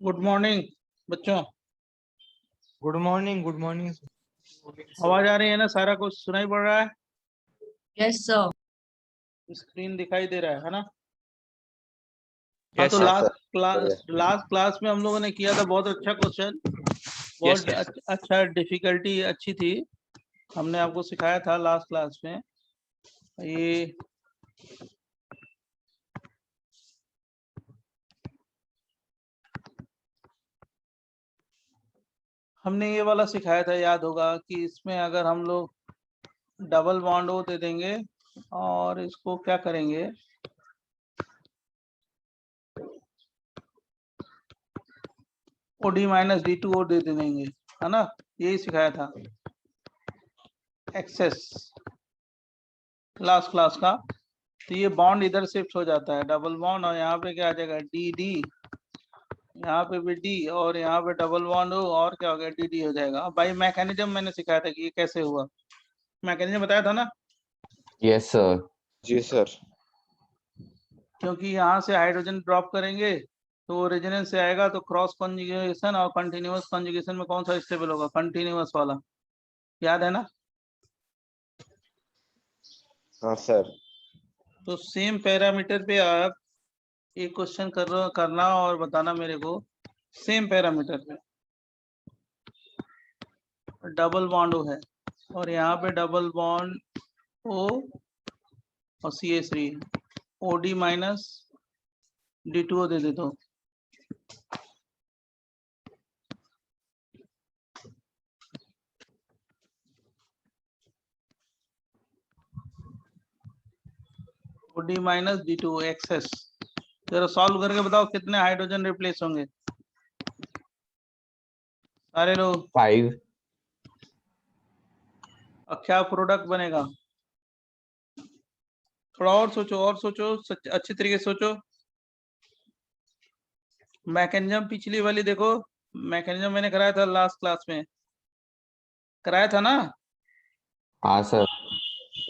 Good morning बच्चों। Good morning. Good morning. आवाज आ रही है ना? सारा कुछ सुनाई पड़ रहा है? Yes sir. स्क्रीन दिखाई दे रहा है ना? हाँ, यस तो सर। लास्ट क्लास में हम लोगों ने किया था बहुत अच्छा क्वेश्चन। बहुत अच्छा, डिफिकल्टी अच्छी थी। हमने आपको सिखाया था लास्ट क्लास में। ये हमने ये वाला सिखाया था, याद होगा कि इसमें अगर हम लोग डबल बॉन्ड ओ दे देंगे और इसको क्या करेंगे, OD माइनस D2O दे देंगे, है ना? यही सिखाया था एक्सेस लास्ट क्लास का। तो ये बॉन्ड इधर शिफ्ट हो जाता है, डबल बॉन्ड, और यहाँ पे क्या आ जाएगा DD, यहाँ पे भी D, और यहाँ पे डबल बॉन्ड हो और क्या हो गया DD हो जाएगा। भाई मैकेनिज्म मैंने सिखाया था कि ये कैसे हुआ, मैकेनिज्म बताया था ना? Yes sir. जी सर। क्योंकि यहाँ से हाइड्रोजन ड्रॉप करेंगे तो रेजोनेंस से आएगा, तो क्रॉस कॉन्जुगेशन और कंटिन्यूअस कॉन्जुगेशन में कौन सा स्टेबल होगा? कंटिन्यूअस वाला, याद है ना? हाँ सर। तो सेम पैरामीटर पे आप एक क्वेश्चन करना और बताना मेरे को। सेम पैरामीटर पे डबल बॉन्ड ओ है और यहाँ पे डबल बॉन्ड O और CH3, OD माइनस D2O दे देता हूँ। OD minus D2O excess. जरा सॉल्व करके बताओ कितने हाइड्रोजन रिप्लेस होंगे सारे लोग? 5। अब क्या प्रोडक्ट बनेगा? थोड़ा और सोचो, अच्छी तरीके से सोचो। मैकेनिज्म पिछली वाली देखो, मैकेनिज्म मैंने कराया था लास्ट क्लास में, कराया था ना? हाँ सर।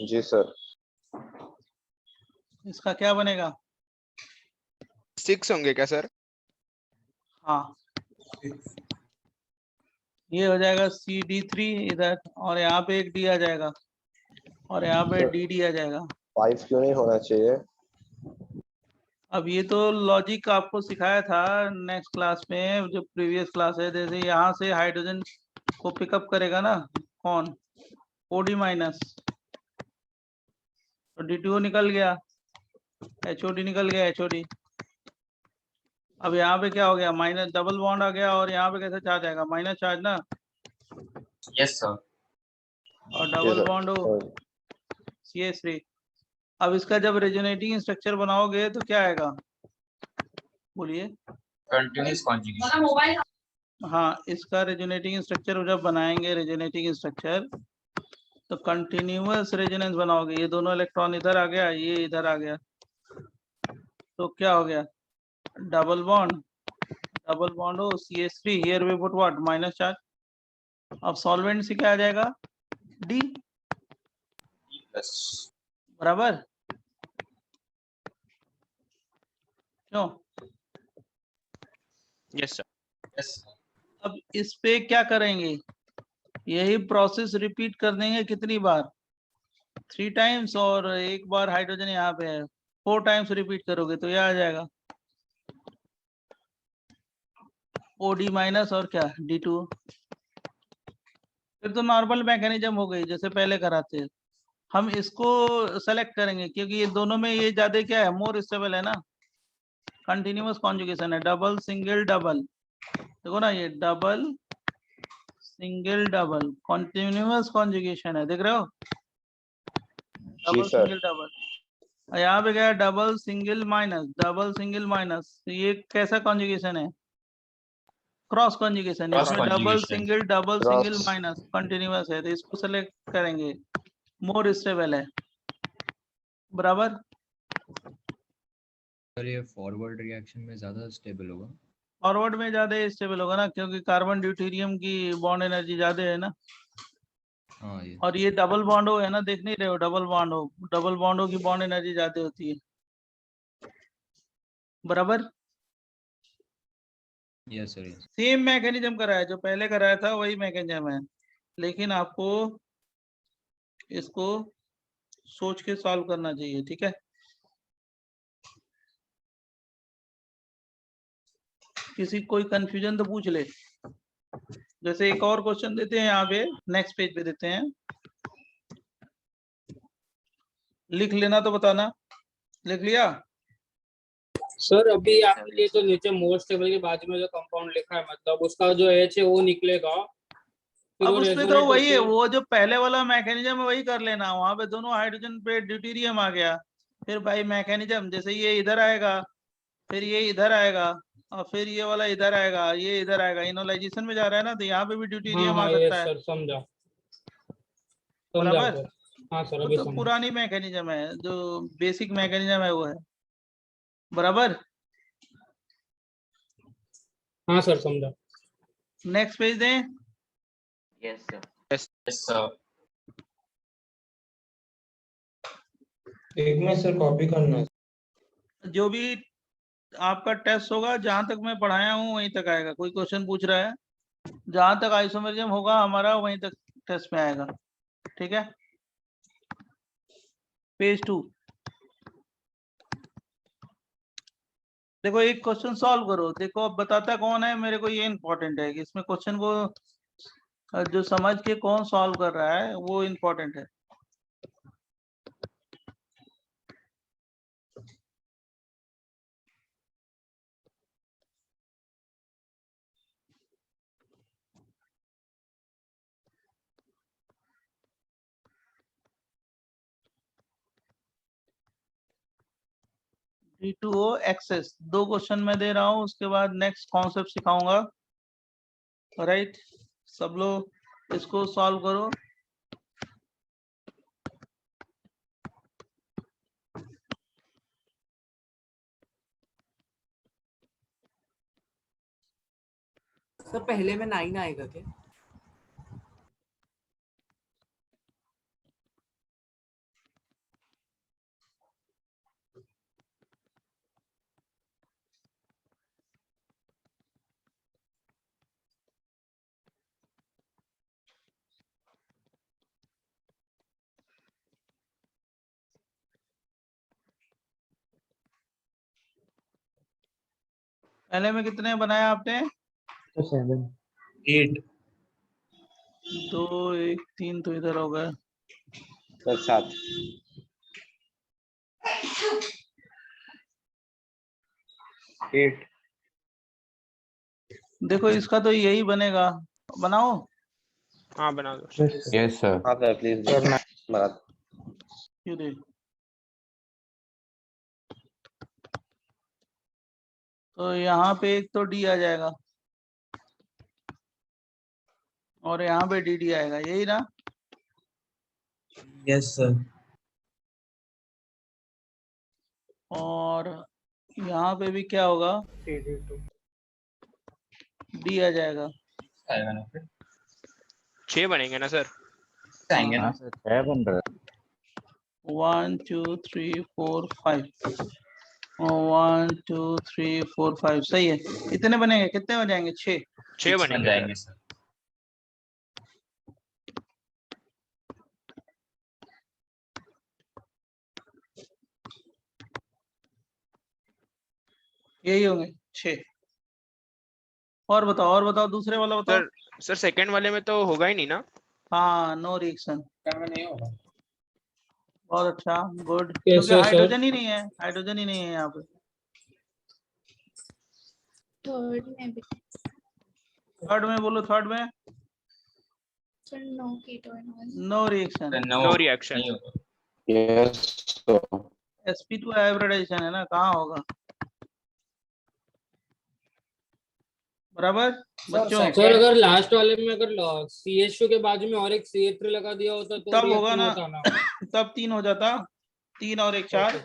जी सर। इसका क्या बनेगा? 6 होंगे क्या सर? हाँ, ये हो जाएगा CD3 इधर, और यहाँ पे एक D आ जाएगा, और यहाँ पे DD आ जाएगा। 5 क्यों नहीं होना चाहिए? अब ये तो लॉजिक आपको सिखाया था नेक्स्ट क्लास में, जो प्रीवियस क्लास है। जैसे यहाँ से हाइड्रोजन को पिकअप करेगा ना कौन? OD माइनस, तो D2O निकल गया, HOD निकल गया, HOD। अब यहाँ पे क्या हो गया? माइनस डबल बॉन्ड आ गया, और यहाँ पे कैसे चार्ज आएगा? माइनस चार्ज ना? Yes sir. और डबल बॉन्ड हो CH3। अब इसका जब रेजोनेटिंग स्ट्रक्चर बनाओगे तो क्या आएगा? बोलिए। Continuous conjugation. हाँ, इसका रेजोनेटिंग स्ट्रक्चर जब बनाएंगे, रेजोनेटिंग स्ट्रक्चर, तो कंटिन्यूअस रेजोनेंस बनाओगे। ये दोनों इलेक्ट्रॉन इधर आ गया, ये इधर आ गया, तो क्या हो गया? डबल बॉन्ड हो CH3, here we put what? Minus charge. अब सॉल्वेंट से क्या आ जाएगा? D बराबर। क्यों? Yes sir. यस। अब इस पे क्या करेंगे? यही प्रोसेस रिपीट कर देंगे कितनी बार? 3 टाइम्स, और एक बार हाइड्रोजन यहाँ पे है, 4 टाइम्स रिपीट करोगे तो यह आ जाएगा OD माइनस और क्या D2। फिर तो नॉर्मल मैकेनिज्म हो गई जैसे पहले कराते। हम इसको सेलेक्ट करेंगे क्योंकि ये दोनों में ये ज्यादा क्या है? मोर स्टेबल है ना, कंटिन्यूअस कॉन्जुगेशन है। डबल सिंगल डबल, देखो ना, ये double single double continuous conjugation है, देख रहे हो? Double single double. यहाँ पे क्या है? Double single minus, double single minus. ये कैसा कॉन्जुगेशन है? Cross conjugation. इसमें डबल सिंगल माइनस कंटिन्यूअस है, तो इसको सेलेक्ट करेंगे, मोर स्टेबल है, बराबर। सर ये फॉरवर्ड रिएक्शन में ज्यादा स्टेबल होगा? फॉरवर्ड में ज्यादा स्टेबल होगा ना, क्योंकि कार्बन ड्यूटेरियम की बॉन्ड एनर्जी ज्यादा है ना। हाँ ये। और ये डबल बॉन्ड हो है ना, देख नहीं रहे हो? डबल बॉन्ड हो की बॉन्ड एनर्जी ज्यादा होती है, बराबर। Yes sir yes same mechanism कराया, जो पहले कराया था वही मैकेनिज्म है, लेकिन आपको इसको सोच के सॉल्व करना चाहिए, ठीक है। किसी कोई कंफ्यूजन तो पूछ ले। जैसे एक और क्वेश्चन देते हैं यहाँ पे, नेक्स्ट पेज पे देते हैं, लिख लेना तो बताना। लिख लिया? सर अभी आपके लिए तो नीचे मोस्ट टेबल के बाजू में जो कंपाउंड लिखा है, मतलब उसका जो एच है वो निकलेगा, फिर अब वो उसमें तो रेजोनेट वही है, होके वो जो पहले वाला मैकेनिज्म है वही कर लेना। वहां पे दोनों हाइड्रोजन पे ड्यूटेरियम आ गया, फिर भाई मैकेनिज्म जैसे ये इधर आएगा, फिर ये इधर आएगा, और फिर ये वाला इधर आएगा, ये इधर आएगा, इनोलाइजेशन में जा रहा है ना, तो यहाँ पे भी हाँ ड्यूटेरियम आ हाँ सकता यस है। सर, समझा बराबर? सर। हाँ सर वो अभी तो समझा। पुरानी मैकेनिज्म है, जो बेसिक मैकेनिज्म है वो है। बराबर? हाँ सर समझा। नेक्स्ट पेज दें। Yes sir. Yes sir. एक में सर कॉपी करना है। जो भी आपका टेस्ट होगा, जहां तक मैं पढ़ाया हूँ वहीं तक आएगा। कोई क्वेश्चन पूछ रहा है, जहां तक आइसोमेरिज्म होगा हमारा वहीं तक टेस्ट में आएगा, ठीक है। पेज 2 देखो, एक क्वेश्चन सॉल्व करो। देखो अब बताता कौन है, मेरे को ये इंपॉर्टेंट है कि इसमें क्वेश्चन को जो समझ के कौन सॉल्व कर रहा है वो इंपॉर्टेंट है। D2O एक्सेस, 2 क्वेश्चन मैं दे रहा हूँ, उसके बाद नेक्स्ट कॉन्सेप्ट सिखाऊंगा। राइट, सब लोग इसको सॉल्व करो। सर पहले में 9 आएगा क्या? पहले में कितने बनाया आपने? 8 2 1 3 तो इधर हो गए। सर 7 8 देखो इसका तो यही बनेगा, बनाओ। हाँ बना दो। Yes sir. हाँ सर प्लीज बता। क्यों दे? तो यहाँ पे एक तो डी आ जाएगा और यहाँ पे डी आएगा, यही ना। यस सर और यहाँ पे भी क्या होगा, डी आ जाएगा। 6 बनेंगे ना सर? आएंगे ना सर, 6 बन रहा है। 1 2 3 4 5 1 2 3 4 5 सही है। कितने बनेंगे, कितने हो जाएंगे? 6। 6 बन बनेंगे जाएंगे सर। सर। यही होंगे 6। और बताओ, और बताओ, दूसरे वाला बताओ। सर सेकंड वाले में तो होगा ही नहीं ना? हाँ, नो रिएक्शन। नहीं होगा। बहुत अच्छा, गुड, Yes, क्योंकि sir, हाइड्रोजन ही नहीं है, हाइड्रोजन ही नहीं है यहाँ पे। थर्ड में भी थर्ड में बोलो, थर्ड में sir no keto enol. No reaction. No reaction. नहीं होगा। यस सर sp2 हाइब्रिडाइजेशन है ना, कहाँ होगा? बराबर बच्चों? सर अगर लास्ट वाले में अगर CH2 के बाजू में और एक CH3 लगा दिया होता तो तब होगा रिएक्शन ना, होता ना? तब 3 हो जाता, 3 और 1 4।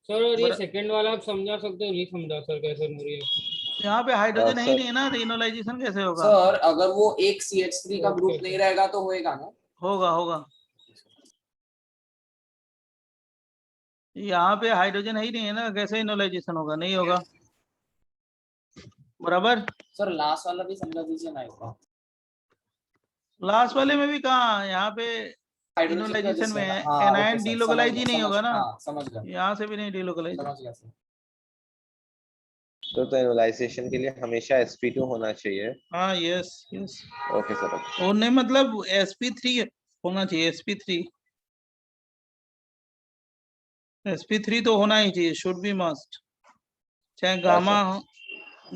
सर और ये बर- सेकंड वाला आप समझा सकते हो? नहीं समझा सर, कैसे नो रिएक्शन? यहाँ पे हाइड्रोजन है ही सर। नहीं है ना, रिनोलाइजेशन कैसे होगा? सर अगर वो एक CH3 का ग्रुप Okay, नहीं रहेगा तो होएगा ना? होगा होगा। यहाँ पे हाइड्रोजन है ही नहीं है ना, कैसे इनोलाइजेशन होगा? नहीं होगा। बराबर। सर लास्ट वाला भी समझा दीजिए ना एक बार। लास्ट वाले में भी कहाँ, यहाँ पे हाइड्रोजन का इनोलाइजेशन जिसमें में ना, है, हाँ, ओके एनायन सर, डीलोकलाइज ही नहीं होगा ना, हाँ, समझ गया यहाँ से भी नहीं डीलोकलाइज। समझ गया सर। तो एनोलाइजेशन के लिए हमेशा sp2 होना चाहिए। हाँ यस यस, ओके सर। और नहीं मतलब sp3 होना चाहिए, sp3 तो होना ही चाहिए, शुड बी मस्ट, चाहे गामा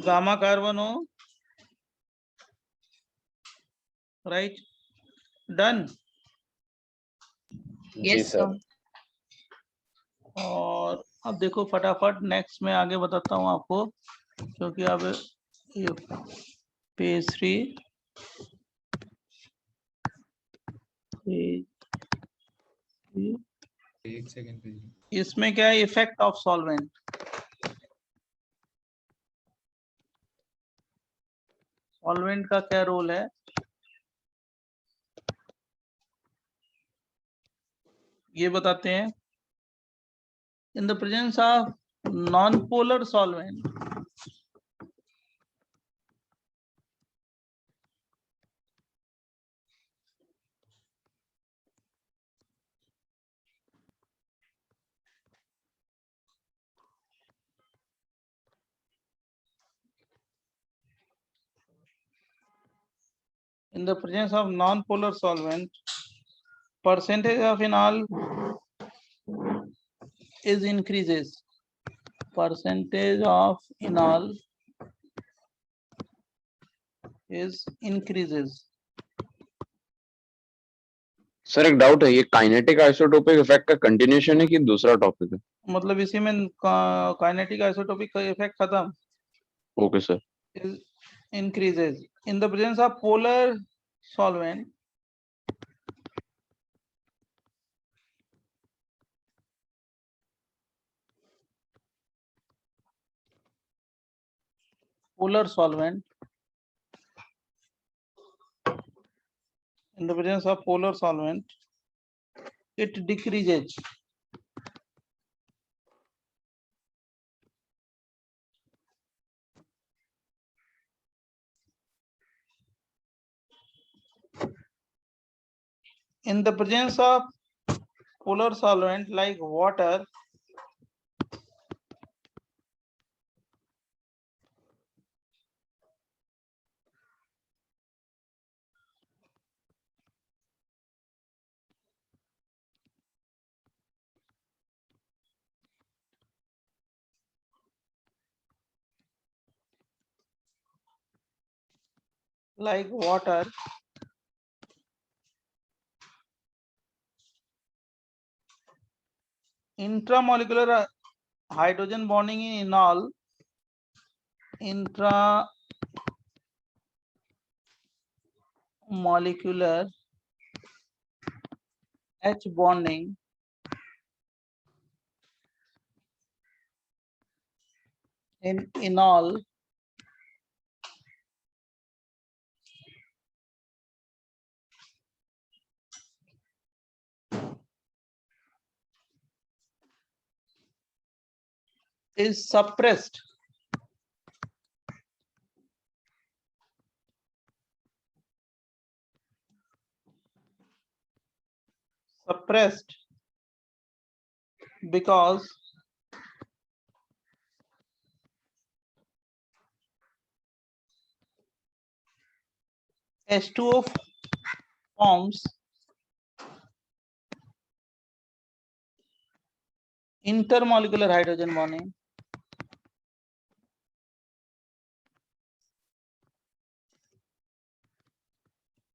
गामा कार्बन हो। Right, done. जी Yes, सर। sir. और अब देखो फटाफट नेक्स्ट में आगे बताता हूँ आपको, क्योंकि अब ये पेज 3 एक सेकंड पे इसमें क्या है, इफेक्ट ऑफ सॉल्वेंट। सॉल्वेंट का क्या रोल है, ये बताते हैं। In the presence of non polar solvent, in the presence of non-polar solvent, percentage of enol is increases. Percentage of enol is increases. Sir एक डाउट है, ये काइनेटिक आइसोटोपिक इफेक्ट का कंटिन्यूएशन है कि दूसरा टॉपिक है? मतलब इसी में काइनेटिक आइसोटोपिक का इफेक्ट खत्म। Okay sir. is increases in the presence of polar solvent. Polar solvent, in the presence of polar solvent, it decreases. In the presence of polar solvent like water, intramolecular hydrogen bonding in enol, intramolecular H bonding in enol is suppressed. Because H2O forms intermolecular hydrogen bonding.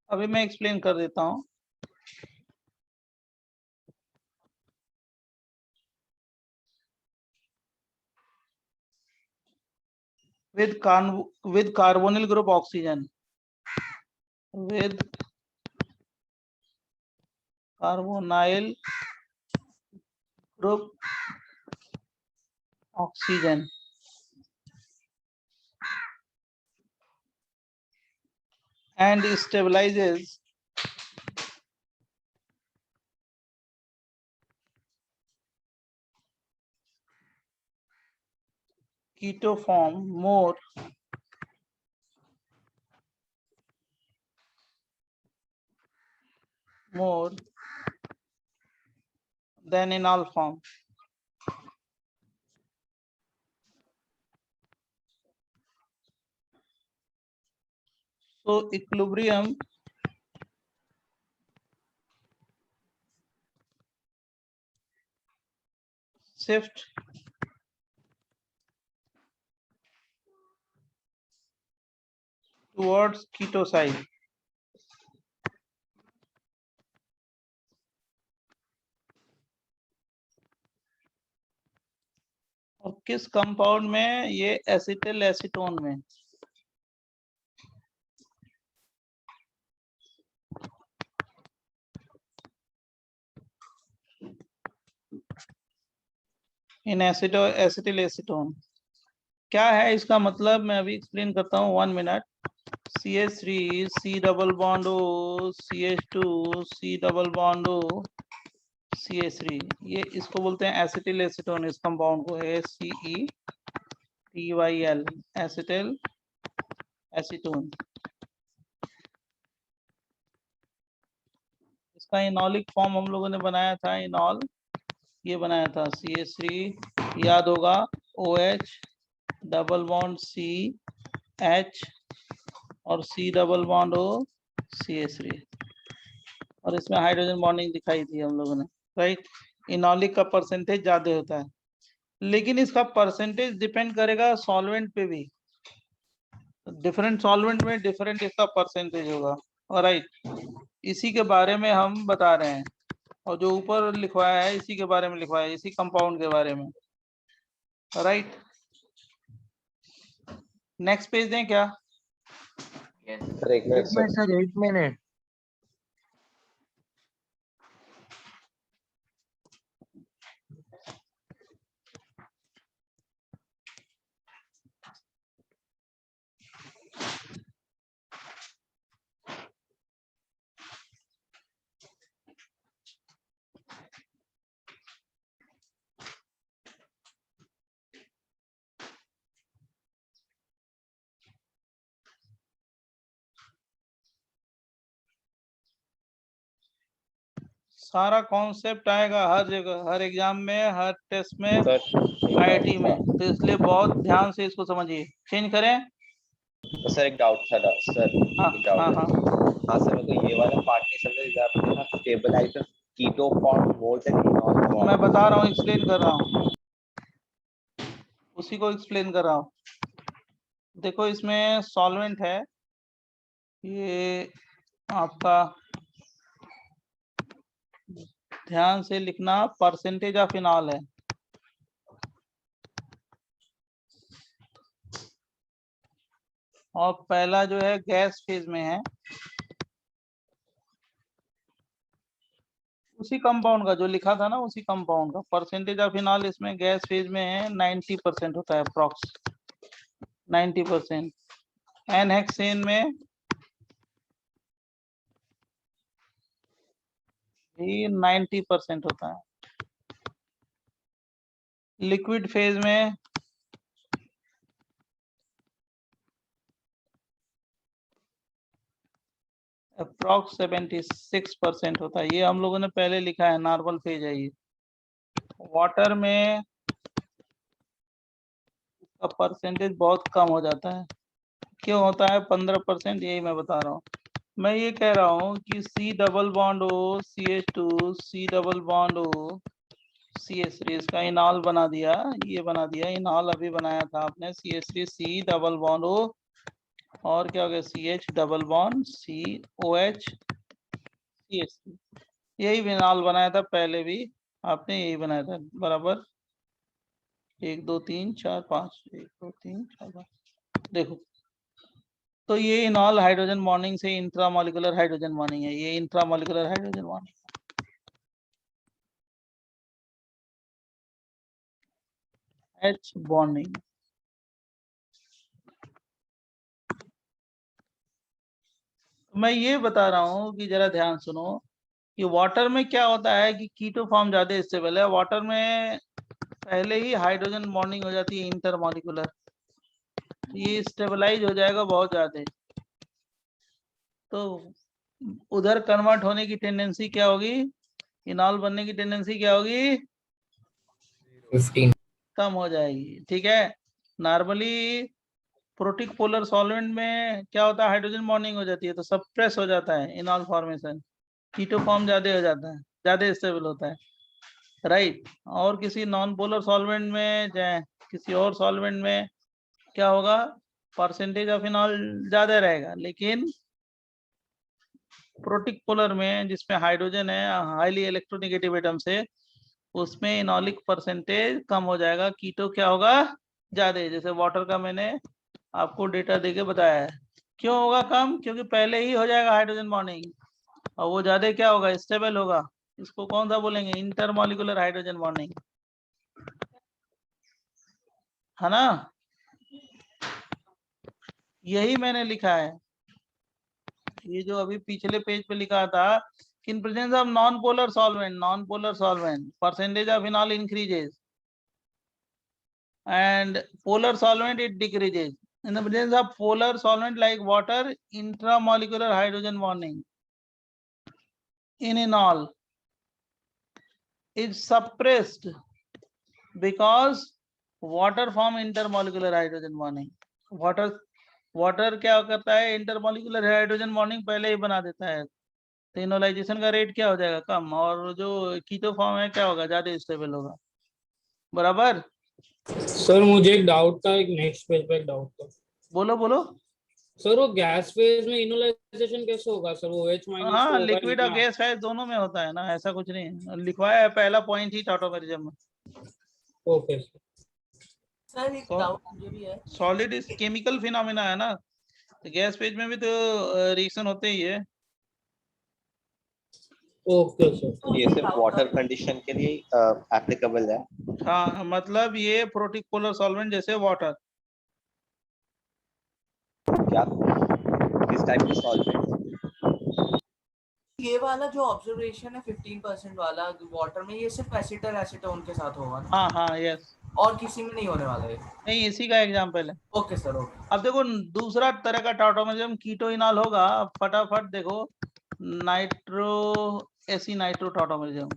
अभी मैं explain कर देता हूं। with carbonyl group oxygen, with carbonyl group oxygen, and stabilizes keto form more more than enol form. So equilibrium shift towards keto side. और किस compound में? ये acetyl acetone में। इन एसिटिल एसीटोन क्या है इसका मतलब? मैं अभी एक्सप्लेन करता हूँ, 1 minute. CH3 C double bond O CH2 C double bond O CH3, ये इसको बोलते हैं एसिटिल एसीटोन। इस कंपाउंड को ACETYL एसिटिल एसीटोन। इसका इनॉलिक फॉर्म हम लोगों ने बनाया था, इनॉल ये बनाया था CH3, याद होगा, OH डबल बॉन्ड CH और C double bond O CH3, और इसमें हाइड्रोजन बॉन्डिंग दिखाई थी हम लोगों ने, राइट। इनॉलिक का परसेंटेज ज्यादा होता है, लेकिन इसका परसेंटेज डिपेंड करेगा सॉल्वेंट पे भी। डिफरेंट सॉल्वेंट में डिफरेंट इसका परसेंटेज होगा, राइट। इसी के बारे में हम बता रहे हैं, और जो ऊपर लिखवाया है इसी के बारे में लिखवाया है, इसी कंपाउंड के बारे में, राइट। नेक्स्ट पेज दें क्या? सर एक मिनट सर। Sir 1 minute. सारा कॉन्सेप्ट आएगा हर जगह, हर एग्जाम में, हर टेस्ट में, सर IIT में, तो इसलिए बहुत ध्यान से इसको समझिए। चेंज करें? सर एक डाउट था सर, हाँ एक डाउट हाँ है। हाँ, हाँ सर, मेरे को ये वाला पार्ट नहीं समझ में आपने कहा stabiliser keto form more than enol form. मैं बता रहा हूँ, एक्सप्लेन कर रहा हूँ, उसी को एक्सप्लेन कर रहा हूँ। देखो इसमें सॉल्वेंट है, ये आपका ध्यान से लिखना, परसेंटेज ऑफ इनॉल है। और पहला जो है गैस फेज में है, उसी कंपाउंड का जो लिखा था ना, उसी कंपाउंड का परसेंटेज ऑफ इनॉल इसमें गैस फेज में है 90% होता है, अप्रॉक्स 90%। एनहेक्सेन में भी 90% होता है। लिक्विड फेज में अप्रॉक्स 76% होता है, ये हम लोगों ने पहले लिखा है, नॉर्मल फेज है ये। वाटर में का परसेंटेज बहुत कम हो जाता है, क्यों होता है 15%? यही मैं बता रहा हूँ। मैं ये कह रहा हूँ कि C double bond O CH2 C double bond O CH3, इसका इनॉल बना दिया, ये बना दिया इनॉल, अभी बनाया था आपने, CH3 C double bond O, और क्या हो गया CH double bond COH CH3, यही इनॉल बनाया था पहले भी आपने, यही बनाया था बराबर। 1 2 3 4 5, 1 2 3 4 5, देखो। तो ये इनॉल हाइड्रोजन बॉन्डिंग से इंट्रामॉलिक्यूलर हाइड्रोजन बॉन्डिंग है, ये intramolecular hydrogen bonding, H bonding. मैं ये बता रहा हूँ कि जरा ध्यान सुनो कि वाटर में क्या होता है कि कीटो फॉर्म ज्यादा स्टेबल है, वाटर में पहले ही हाइड्रोजन बॉन्डिंग हो जाती है इंटरमॉलिक्यूलर, ये स्टेबलाइज हो जाएगा बहुत ज्यादा। तो उधर कन्वर्ट होने की टेंडेंसी क्या होगी, इनॉल बनने की टेंडेंसी क्या होगी, 15। कम हो जाएगी। ठीक है, नॉर्मली प्रोटिक पोलर सॉल्वेंट में क्या होता है, हाइड्रोजन बॉन्डिंग हो जाती है तो सप्रेस हो जाता है इनॉल फॉर्मेशन, कीटो फॉर्म ज्यादा हो जाता है, ज्यादा स्टेबल होता है, राइट। और किसी नॉन पोलर सॉल्वेंट में चाहे किसी और सॉल्वेंट में क्या होगा, परसेंटेज ऑफ इनॉल ज्यादा रहेगा, लेकिन प्रोटिक पोलर में जिसमें हाइड्रोजन है हाईली इलेक्ट्रोनेगेटिव एटम से, उसमें इनॉलिक परसेंटेज कम हो जाएगा, कीटो क्या होगा ज्यादा। जैसे वाटर का मैंने आपको डेटा देके बताया है। क्यों होगा कम, क्योंकि पहले ही हो जाएगा हाइड्रोजन बॉन्डिंग, और वो ज्यादा क्या होगा, स्टेबल होगा। इसको कौन सा बोलेंगे, इंटरमॉलिक्यूलर हाइड्रोजन बॉन्डिंग, है ना। यही मैंने लिखा है, ये जो अभी पिछले पेज पे लिखा था, in presence of non-polar solvent percentage of enol increases and polar solvent it decreases. In the presence of polar solvent like water, intramolecular hydrogen bonding in enol is suppressed because water form intermolecular hydrogen bonding. Water क्या करता है, intermolecular hydrogen bonding पहले ही बना देता है, तो enolisation का rate क्या हो जाएगा, कम, और जो कीटो फॉर्म है क्या होगा, ज्यादा स्टेबल होगा। बराबर। सर मुझे एक डाउट था, एक नेक्स्ट पेज पे एक डाउट था। बोलो बोलो। सर वो गैस फेज में इनोलाइजेशन कैसे होगा सर, वो H- तो हाँ, होगा लिक्विड ही और ना? गैस फेज दोनों में होता है ना, ऐसा कुछ नहीं है, लिखवाया है पहला पॉइंट ही टॉटोमेरिज्म में। ओके सर एक डाउट मुझे भी है। सॉलिड इज केमिकल फिनोमेना है ना, तो गैस फेज में भी तो रिएक्शन होते ही है। Okay sir. ये सिर्फ वाटर कंडीशन के लिए एप्लीकेबल है। हाँ, मतलब ये प्रोटिक पोलर सॉल्वेंट जैसे वाटर। क्या किस टाइप के सॉल्वेंट? ये वाला जो ऑब्जर्वेशन है 15% वाला वाटर में, ये सिर्फ एसीटल एसीटोन के साथ होगा ना? हाँ हाँ, यस। और किसी में नहीं होने वाला है? नहीं, इसी का एग्जाम्पल है। Okay sir, okay. अब देखो दूसरा तरह का टॉटोमेरिज्म कीटो इनॉल होगा, फटाफट देखो, नाइट्रो एसी नाइट्रो टॉटोमेरिज्म।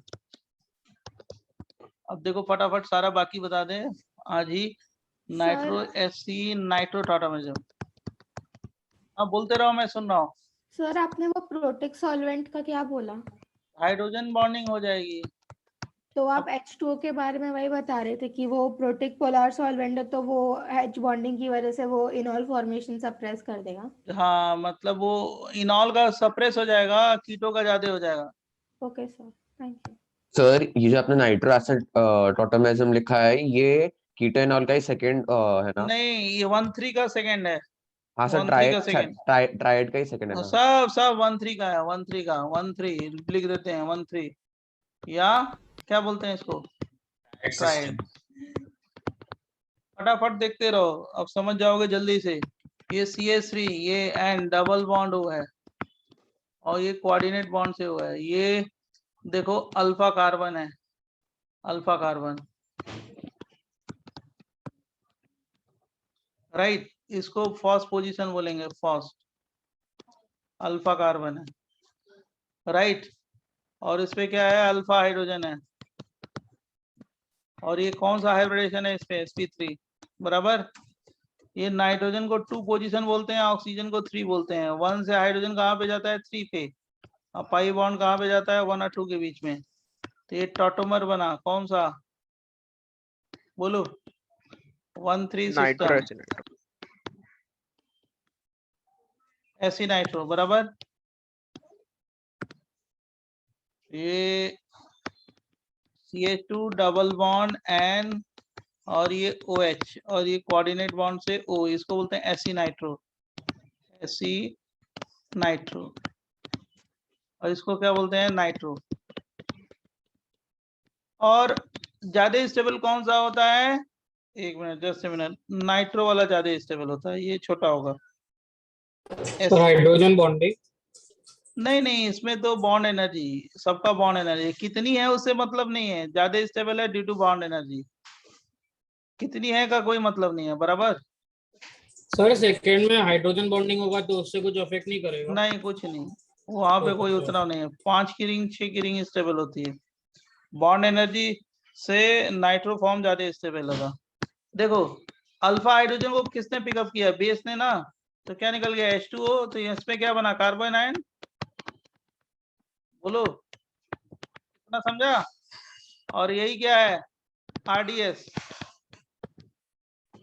अब देखो फटाफट सारा बाकी बता दे आज ही, नाइट्रो एसी नाइट्रो टॉटोमेरिज्म। हाँ बोलते रहो, मैं सुन रहा हूँ। सर आपने वो प्रोटिक सॉल्वेंट का क्या बोला? हाइड्रोजन बॉन्डिंग हो जाएगी। तो आप H2O के बारे में वही बता रहे थे कि वो प्रोटिक पोलर सॉल्वेंट है, तो वो H बॉन्डिंग की वजह से वो इनॉल फॉर्मेशन सप्रेस कर देगा। हाँ, मतलब वो इनॉल का सप्रेस हो जाएगा, कीटो का ज्यादा हो जाएगा। Okay sir, thank you. Sir ये जो आपने नाइट्रो एसिड टॉटोमेरिज्म लिखा है, ये कीटोइनॉल का ही सेकंड है ना? नहीं, ये 1,3 का सेकंड है। हाँ सर, 1,3 का सेकंड, ट्राइड का ही सेकंड है ना? सब 1,3 का है, 1,3 का 1,3 लिख देते हैं, 1,3 या क्या बोलते हैं इसको, ट्राइड। फटाफट देखते रहो, अब समझ जाओगे जल्दी से। ये CH3, ये N डबल बॉन्ड हुआ है और ये कोऑर्डिनेट बॉन्ड से हुआ है। ये देखो अल्फा कार्बन है, अल्फा कार्बन, राइट। इसको फर्स्ट पोजीशन बोलेंगे, फर्स्ट अल्फा कार्बन है, राइट। और इस पे क्या है, अल्फा हाइड्रोजन है, और ये कौन सा हाइब्रिडेशन है इस पे, sp3, बराबर। ये नाइट्रोजन को 2 पोजीशन बोलते हैं, ऑक्सीजन को 3 बोलते हैं। 1 से हाइड्रोजन कहाँ पे जाता है, 3 पे, और पाई बॉन्ड कहाँ पे जाता है, 1 और 2 के बीच में। तो ये टॉटोमर बना, कौन सा बोलो, 1,3 सिस्टम, एसी नाइट्रो, बराबर। ये CH2 डबल बॉन्ड N और ये OH और ये कोऑर्डिनेट बॉन्ड से O, इसको बोलते हैं एसी नाइट्रो, एसी नाइट्रो। और इसको क्या बोलते हैं, नाइट्रो। और ज्यादा स्टेबल कौन सा होता है, एक मिनट, जस्ट मिनट, नाइट्रो वाला ज्यादा स्टेबल होता है, ये छोटा होगा। हाइड्रोजन बॉन्डिंग नहीं नहीं, इसमें तो बॉन्ड एनर्जी, सबका बॉन्ड एनर्जी कितनी है उससे मतलब नहीं है, ज्यादा स्टेबल है ड्यू टू बॉन्ड एनर्जी, कितनी है का कोई मतलब नहीं है, बराबर। सर सेकंड में हाइड्रोजन बॉन्डिंग होगा तो उससे कुछ अफेक्ट नहीं करेगा? नहीं, कुछ नहीं, वहां पे कोई उतना नहीं है। 5 की रिंग 6 की रिंग स्टेबल होती है। बॉन्ड एनर्जी से नाइट्रो फॉर्म ज्यादा स्टेबल होगा। देखो अल्फा हाइड्रोजन को किसने पिकअप किया? बेस ने ना। तो क्या निकल गया? H2O। तो इसमें क्या बना? Carbon ion. बोलो कितना समझा? और यही क्या है? RDS।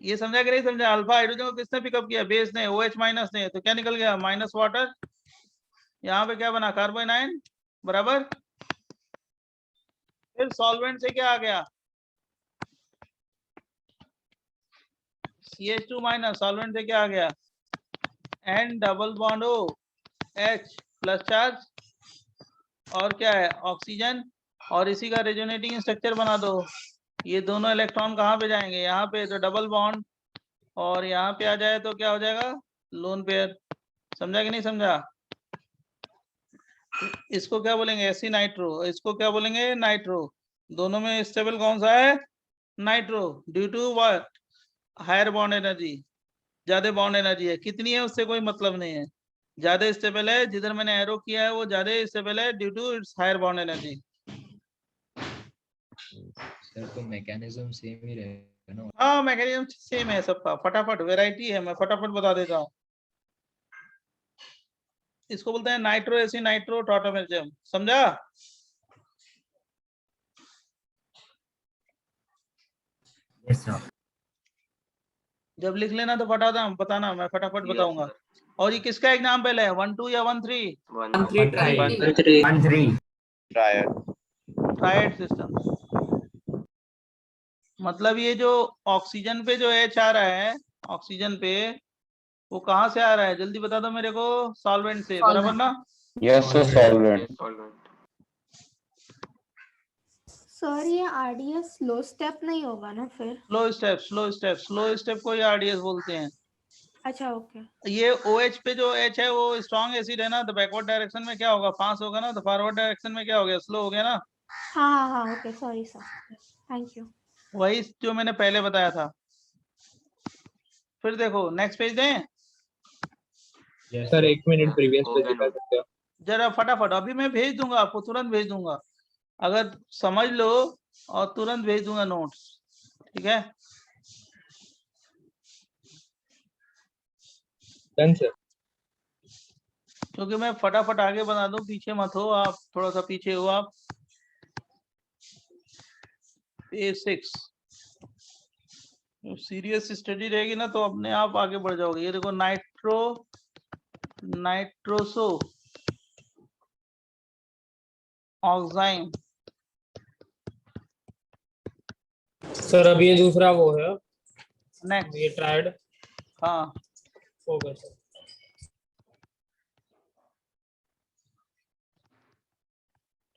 ये समझा कि नहीं समझा? अल्फा हाइड्रोजन को किसने पिकअप किया? बेस ने, OH माइनस ने। तो क्या निकल गया? Minus water. यहाँ पे क्या बना? Carbon ion. बराबर। फिर सॉल्वेंट से क्या आ गया? CH2 minus. सॉल्वेंट से क्या आ गया? N double bond O H plus charge. और क्या है? ऑक्सीजन। और इसी का रेजोनेटिंग स्ट्रक्चर बना दो। ये दोनों इलेक्ट्रॉन कहाँ पे जाएंगे? यहाँ पे। तो डबल बॉन्ड। और यहाँ पे आ जाए तो क्या हो जाएगा? Lone pair. समझा कि नहीं समझा? इसको क्या बोलेंगे? AC nitro. इसको क्या बोलेंगे? नाइट्रो। दोनों में स्टेबल कौन सा है? Nitro. Due to what? Higher bond energy. ज्यादा बॉन्ड एनर्जी है। कितनी है उससे कोई मतलब नहीं है। ज्यादा स्टेबल है। जिधर मैंने एरो किया है वो ज्यादा स्टेबल है due to its higher bond energy. Sir तो मैकेनिज्म सेम ही रहेगा ना? हाँ मैकेनिज्म सेम है सबका। फटाफट वैरायटी है, मैं फटाफट बता देता हूँ। इसको बोलते हैं नाइट्रो एसी नाइट्रो टॉटोमेरिज्म। समझा? Yes, sir. जब लिख लेना तो बताना, मैं फटाफट बताऊंगा। और ये किसका एग्जाम्पल है? 1 2 या 1 3? 1-3. Triad system. मतलब ये जो ऑक्सीजन पे जो H आ रहा है, ऑक्सीजन पे वो कहाँ से आ रहा है? जल्दी बता दो मेरे को। सॉल्वेंट से। बराबर ना? Yes, sir, solvent. सर ये RDS स्लो स्टेप नहीं होगा ना फिर? स्लो स्टेप को ये RDS बोलते हैं। अच्छा ओके। ये OH पे जो H है वो स्ट्रॉन्ग एसिड है ना। तो बैकवर्ड डायरेक्शन में क्या होगा? फास्ट होगा ना। तो फॉरवर्ड डायरेक्शन में क्या हो गया? स्लो हो गया ना। हाँ okay sorry sir, thank you. वही जो मैंने पहले बताया था। फिर देखो नेक्स्ट पेज दें। सर 1 मिनट प्रीवियस पेज दिखा सकते हो? जरा फटाफट। अभी मैं भेज दूंगा आपको, तुरंत भेज दूंगा। अगर समझ लो और तुरंत भेज दूंगा नोट्स। ठीक है? Done sir. क्योंकि मैं फटाफट आगे बना दूं, पीछे मत हो आप। थोड़ा सा पीछे हो आप। पेज 6। सीरियस स्टडी रहेगी ना तो अपने आप आगे बढ़ जाओगे। ये देखो नाइट्रोसो ऑक्साइम। सर अभी ये दूसरा वो है, नेक्स्ट। ये ट्रायड। हाँ हो गया सर।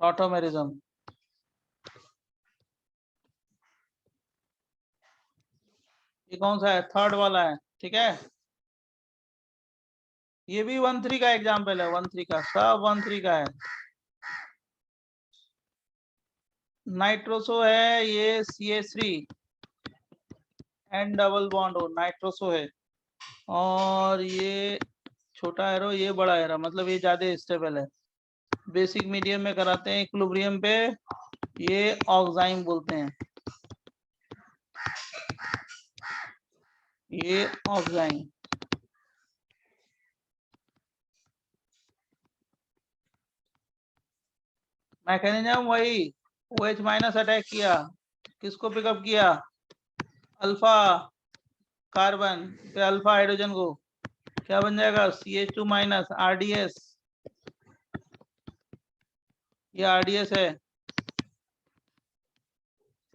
टॉटोमेरिज्म। ये कौन सा है? थर्ड वाला है। ठीक है? ये भी 1 3 का एग्जाम्पल है। 1 3 का, सब 1 3 का है। नाइट्रोसो है ये CH3 N डबल बॉन्ड हो, नाइट्रोसो है। और ये छोटा एरो, ये बड़ा एरो, मतलब ये ज्यादा स्टेबल है। बेसिक मीडियम में कराते हैं इक्विलिब्रियम पे। ये ऑक्साइम बोलते हैं। ये ऑक्साइम। मैकेनिज्म वही। OH माइनस अटैक किया, किसको पिकअप किया? अल्फा कार्बन पे अल्फा हाइड्रोजन को। क्या बन जाएगा? CH2 minus RDS। ये RDS है।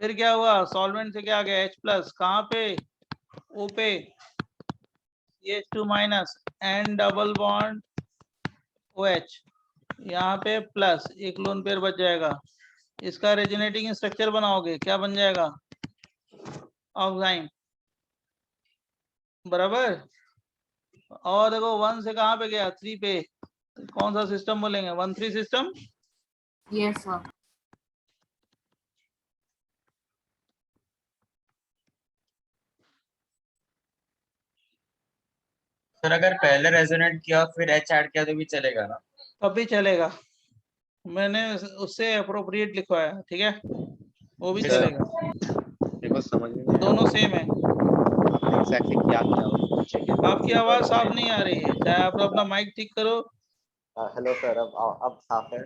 फिर क्या हुआ? सॉल्वेंट से क्या आ गया? H plus. कहाँ पे? O पे। CH2 minus N double bond OH। यहाँ पे प्लस, एक लोन पेयर बच जाएगा। इसका रेजोनेटिंग स्ट्रक्चर बनाओगे, क्या बन जाएगा? ऑक्साइम। बराबर। और देखो 1 से कहाँ पे गया? 3 पे। कौन सा सिस्टम बोलेंगे? 1 3 सिस्टम। Yes, sir. सर अगर पहले रेजोनेट किया फिर H ऐड किया तो भी चलेगा ना? तब भी चलेगा, मैंने उससे अप्रोप्रिएट लिखवाया, ठीक है, वो भी Sir, चलेगा, मेरे को समझ में नहीं दोनों सेम है। आया एग्जैक्टली क्या किया उसको चेक आपकी आवाज साफ नहीं आ रही है, चाहे आप अपना माइक ठीक करो हेलो सर, अब साफ है।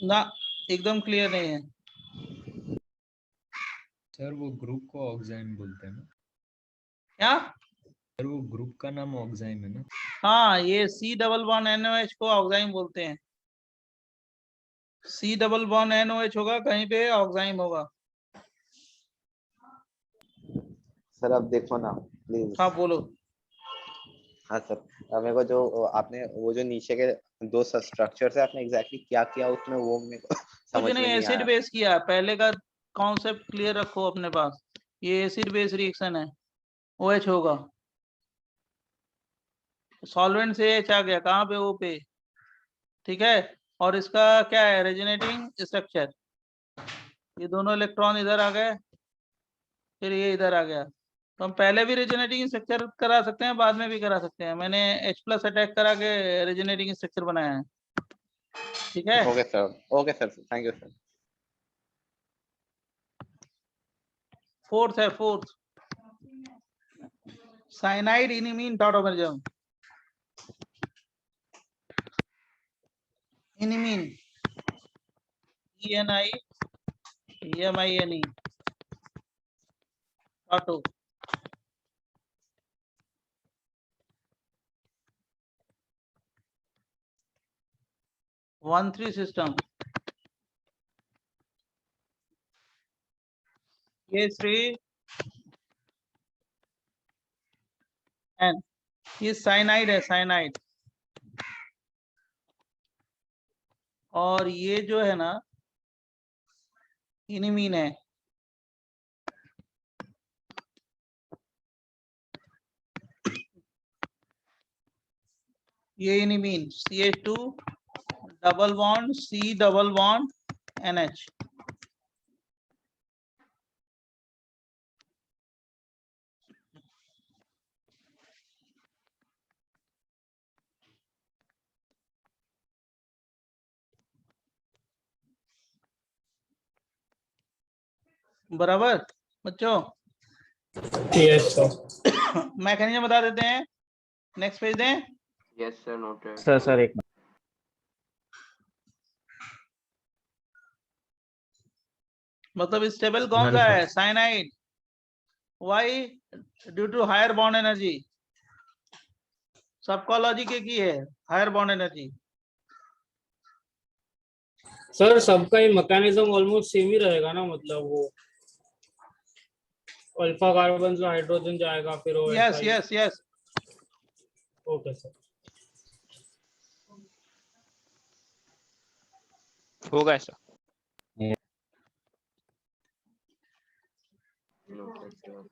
ना, एकदम क्लियर नहीं है। सर वो ग्रुप को ऑक्साइम बोलते हैं ना? क्या? सर वो ग्रुप का नाम ऑक्साइम है ना? हाँ, ये C+NOH को ऑक्साइम बोलते हैं। C+NOH होगा कहीं पे, ऑक्साइम होगा। सर अब देखो ना प्लीज। हाँ बोलो। हाँ सर, अब मेरे को जो आपने वो जो नीचे के दो स्ट्रक्चर्स है आपने एग्जैक्टली क्या किया उसमें वो मेरे को कुछ समझ नहीं, में नहीं एसिड आया। बेस किया, पहले का कॉन्सेप्ट क्लियर रखो अपने पास, ये एसिड बेस रिएक्शन है, OH होगा, सॉल्वेंट से H आ गया कहाँ पे, O पे, ठीक है। और इसका क्या है, रेजोनेटिंग स्ट्रक्चर, ये दोनों इलेक्ट्रॉन इधर आ गए, फिर ये इधर आ गया, तो हम पहले भी रेजोनेटिंग स्ट्रक्चर करा सकते हैं, बाद में भी करा सकते हैं, मैंने H+ अटैक करा के रेजोनेटिंग स्ट्रक्चर बनाया है, ठीक है। Okay sir, thank you sir. Fourth है, fourth, cyanide enamine tautomerism, enamine ENIMINE tauto, (1,3) system, K3 N, ये साइनाइड है, साइनाइड, और ये जो है ना इनिमीन है, ये enamine CH2 double bond C double bond NH, बराबर बच्चों। Yes sir. मैकेनिज्म बता देते हैं, नेक्स्ट पेज दें। Yes sir, noted. सर एक मतलब स्टेबल कौन सा है, cyanide, why, due to higher bond energy, सबका लॉजिक एक ही है, हायर बॉन्ड एनर्जी। सर सबका ही मैकेनिज्म ऑलमोस्ट सेम ही रहेगा ना, मतलब वो अल्फा कार्बन से हाइड्रोजन जाएगा फिर वो yes yes yes, okay sir. होगा ऐसा। Noted sir.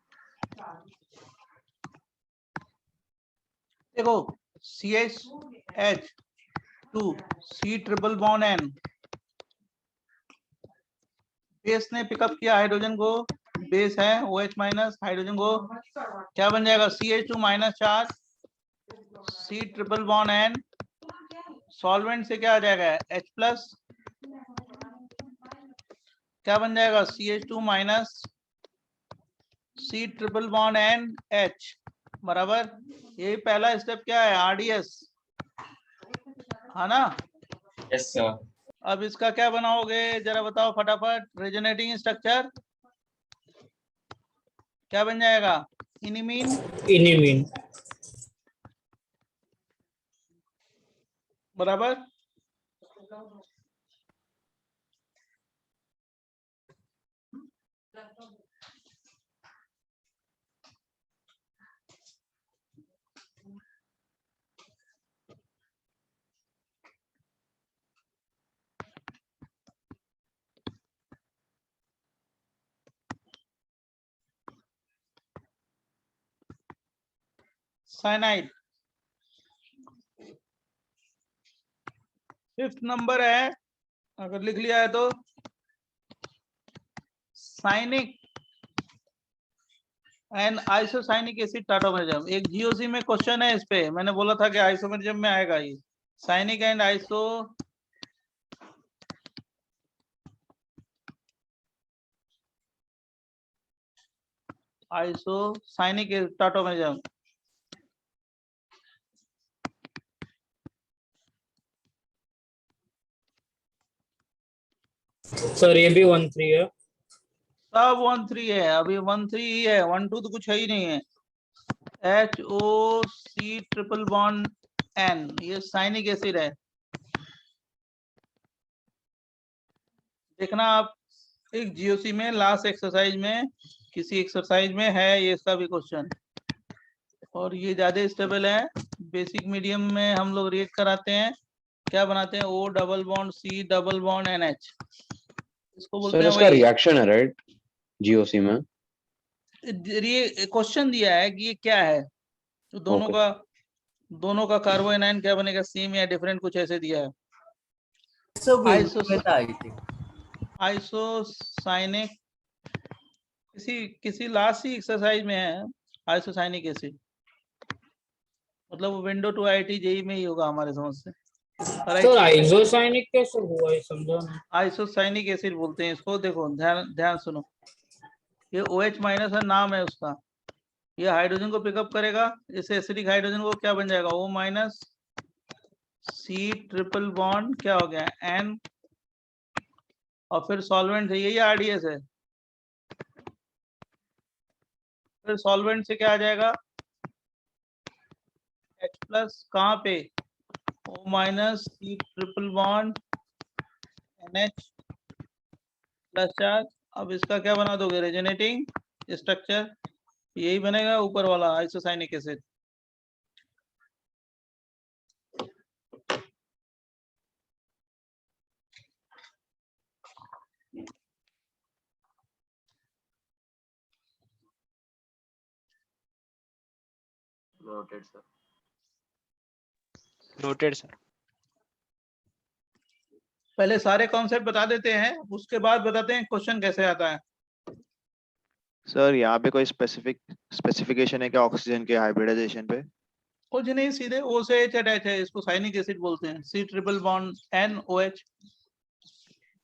देखो CH2 C triple bond N, base ने पिकअप किया हाइड्रोजन को, बेस है OH माइनस, हाइड्रोजन को क्या बन जाएगा, CH2 minus charge C triple bond N, solvent से क्या आ जाएगा H+, क्या बन जाएगा CH2 minus C triple bond N H, बराबर। यही पहला स्टेप क्या है, RDS, है ना। Yes sir. अब इसका क्या बनाओगे जरा बताओ फटाफट, रेजोनेटिंग स्ट्रक्चर क्या बन जाएगा, इनिमीन, इनिमीन बराबर। साइनाइड, फिफ्थ नंबर है, अगर लिख लिया है तो, साइनिक एंड आइसोसाइनिक एसिड टॉटोमेरिज्म। एक GOC में क्वेश्चन है इस पे, मैंने बोला था कि आइसोमेरिज्म में आएगा ये, साइनिक एंड आइसो साइनिक टॉटोमेरिज्म। सर ये भी 1-3 है। सब 1-3 है, अभी 1-3 ही है, 1-2 तो कुछ है ही नहीं है। HOC ट्रिपल बॉन्ड N, ये साइनिक एसिड है। देखना आप एक GOC में लास्ट एक्सरसाइज में किसी एक्सरसाइज में है ये इसका भी क्वेश्चन, और ये ज्यादा स्टेबल है। बेसिक मीडियम में हम लोग रिएक्ट कराते हैं, क्या बनाते हैं, O double bond C double bond NH, इसको बोलते सर हैं इसका वही। रिएक्शन है राइट GOC में? ये क्वेश्चन दिया है कि ये क्या है, तो Okay. दोनों का कार्बो एनायन क्या बनेगा, सेम या डिफरेंट, कुछ ऐसे दिया है। So window में था I think. आइसोसाइनिक किसी लास्ट ही एक्सरसाइज में है आइसोसाइनिक एसिड, मतलब वो विंडो टू IIT JEE में ही होगा हमारे समझ से। सर आइसोसाइनिक कैसे हुआ ये समझा नहीं। आइसोसाइनिक एसिड बोलते हैं इसको। देखो ध्यान सुनो, ये OH माइनस है, नाम है उसका, ये हाइड्रोजन को पिकअप करेगा, इस एसिडिक हाइड्रोजन को क्या बन जाएगा, O minus C triple bond क्या हो गया N, और फिर सॉल्वेंट है, यही RDS है। फिर सॉल्वेंट से क्या आ जाएगा, H प्लस, कहाँ पे, O minus C triple bond NH plus charge. अब इसका क्या बना दोगे, रेजोनेटिंग स्ट्रक्चर, यही बनेगा ऊपर वाला isocyanic acid. Noted, sir. Noted sir. पहले सारे कॉन्सेप्ट बता देते हैं, उसके बाद बताते हैं क्वेश्चन कैसे आता है। सर यहाँ पे कोई स्पेसिफिकेशन है क्या ऑक्सीजन के हाइब्रिडाइजेशन पे? कुछ नहीं, सीधे O से H अटैच है, इसको साइनिक एसिड बोलते हैं, C ट्रिपल बॉन्ड NOH।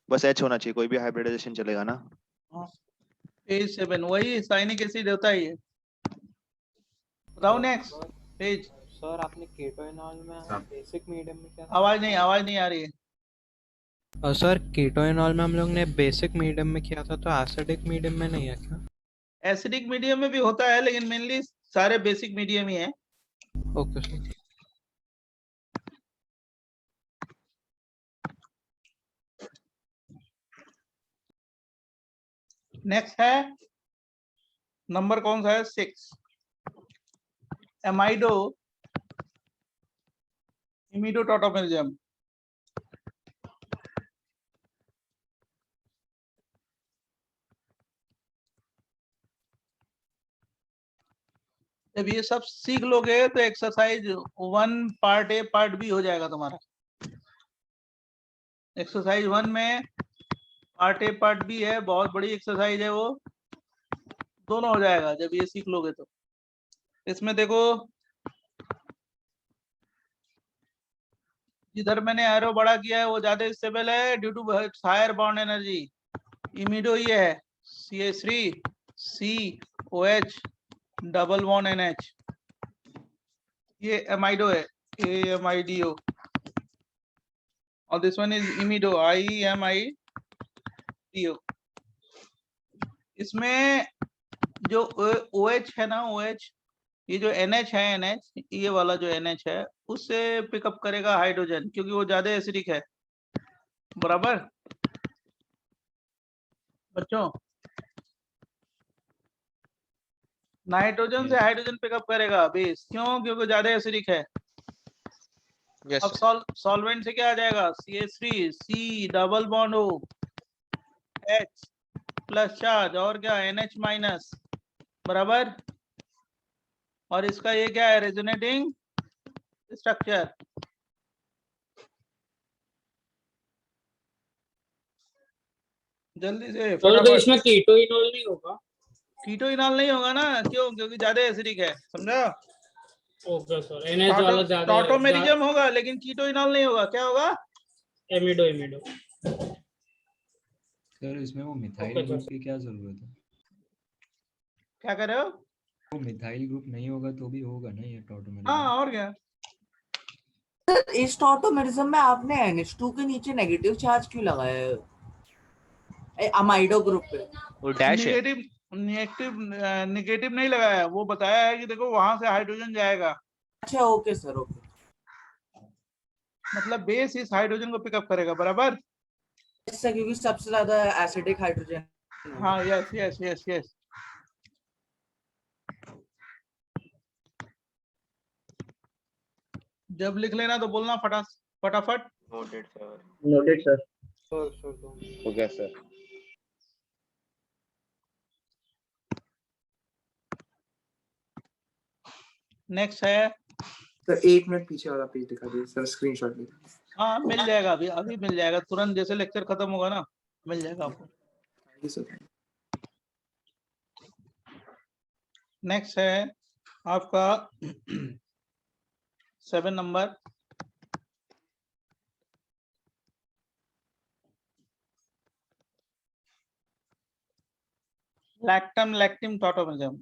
बस H होना चाहिए, कोई भी हाइब्रिडाइजेशन चलेगा ना? पेज 7 वही साइनिक एसिड होता ही है। बताओ नेक्स्ट पेज। सर आपने कीटोइनॉल में बेसिक मीडियम में क्या? आवाज नहीं आ रही है। और सर कीटोइनॉल में हम लोग ने बेसिक मीडियम में किया था, तो एसिडिक मीडियम में नहीं है क्या? एसिडिक मीडियम में भी होता है, लेकिन मेनली सारे बेसिक मीडियम ही है। Okay sir. नेक्स्ट है नंबर कौन सा है, 6, एमाइडो इमिडोटॉटोमेरिज्म। जब ये सब सीख लोगे तो exercise 1 part A part B हो जाएगा तुम्हारा। एक्सरसाइज 1 में पार्ट A पार्ट B है, बहुत बड़ी एक्सरसाइज है वो, दोनों हो जाएगा जब ये सीख लोगे तो। इसमें देखो जिधर मैंने एरो बड़ा किया है वो ज्यादा स्टेबल है due to higher bond energy. Imido ये है CH3 COH double bond NH, ये एमाइडो है AMIDO, और दिस वन इज इमिडो IMIDO। इसमें जो OH है ना, OH, ये जो NH है, NH ये वाला जो NH है उससे पिकअप करेगा हाइड्रोजन, क्योंकि वो ज्यादा एसिडिक है। बराबर बच्चों, नाइट्रोजन से हाइड्रोजन पिकअप करेगा बेस, क्यों, क्योंकि ज्यादा एसिडिक है। अब सॉल्वेंट से क्या आ जाएगा, CH3 C double bond O H plus charge, और क्या NH माइनस, बराबर। और इसका ये क्या है, रेजोनेटिंग स्ट्रक्चर। जल्दी से तो फटाफट। इसमें कीटोइनॉल नहीं होगा? कीटोइनॉल नहीं होगा ना, क्यों, क्योंकि ज्यादा एसिडिक है, समझा। ओके सर, NH वाला ज्यादा टॉटोमेरिज्म होगा लेकिन कीटो इनॉल नहीं होगा। क्या होगा? एमिडो एमिडो। सर इसमें वो मिथाइल Okay, ग्रुप sir. की क्या जरूरत है? क्या कर रहे हो? वो मिथाइल ग्रुप नहीं होगा तो भी होगा ना ये हाँ टॉटोमेरिज्म? और क्या? सर इस टॉटोमेरिज्म में आपने NH2 के नीचे नेगेटिव चार्ज क्यों लगाया है अमाइडो ग्रुप पे? वो डैश है। नेगेटिव नहीं लगाया, वो बताया है कि देखो वहां से हाइड्रोजन जाएगा। अच्छा ओके सर, ओके। मतलब बेस इस हाइड्रोजन को पिकअप करेगा, बराबर? इससे क्योंकि सबसे ज्यादा एसिडिक हाइड्रोजन। हाँ, यस यस यस यस। जब लिख लेना तो बोलना फटाफट। Noted sir. Noted, sir. हो गया सर। नेक्स्ट है, सर 1 मिनट पीछे वाला पेज दिखा दीजिए सर, स्क्रीनशॉट ले। हाँ मिल जाएगा, अभी मिल जाएगा तुरंत, जैसे लेक्चर खत्म होगा ना मिल जाएगा आपको। Thank you sir. नेक्स्ट है आपका 7 नंबर, लैक्टम लैक्टिम टॉटोमेरिज्म।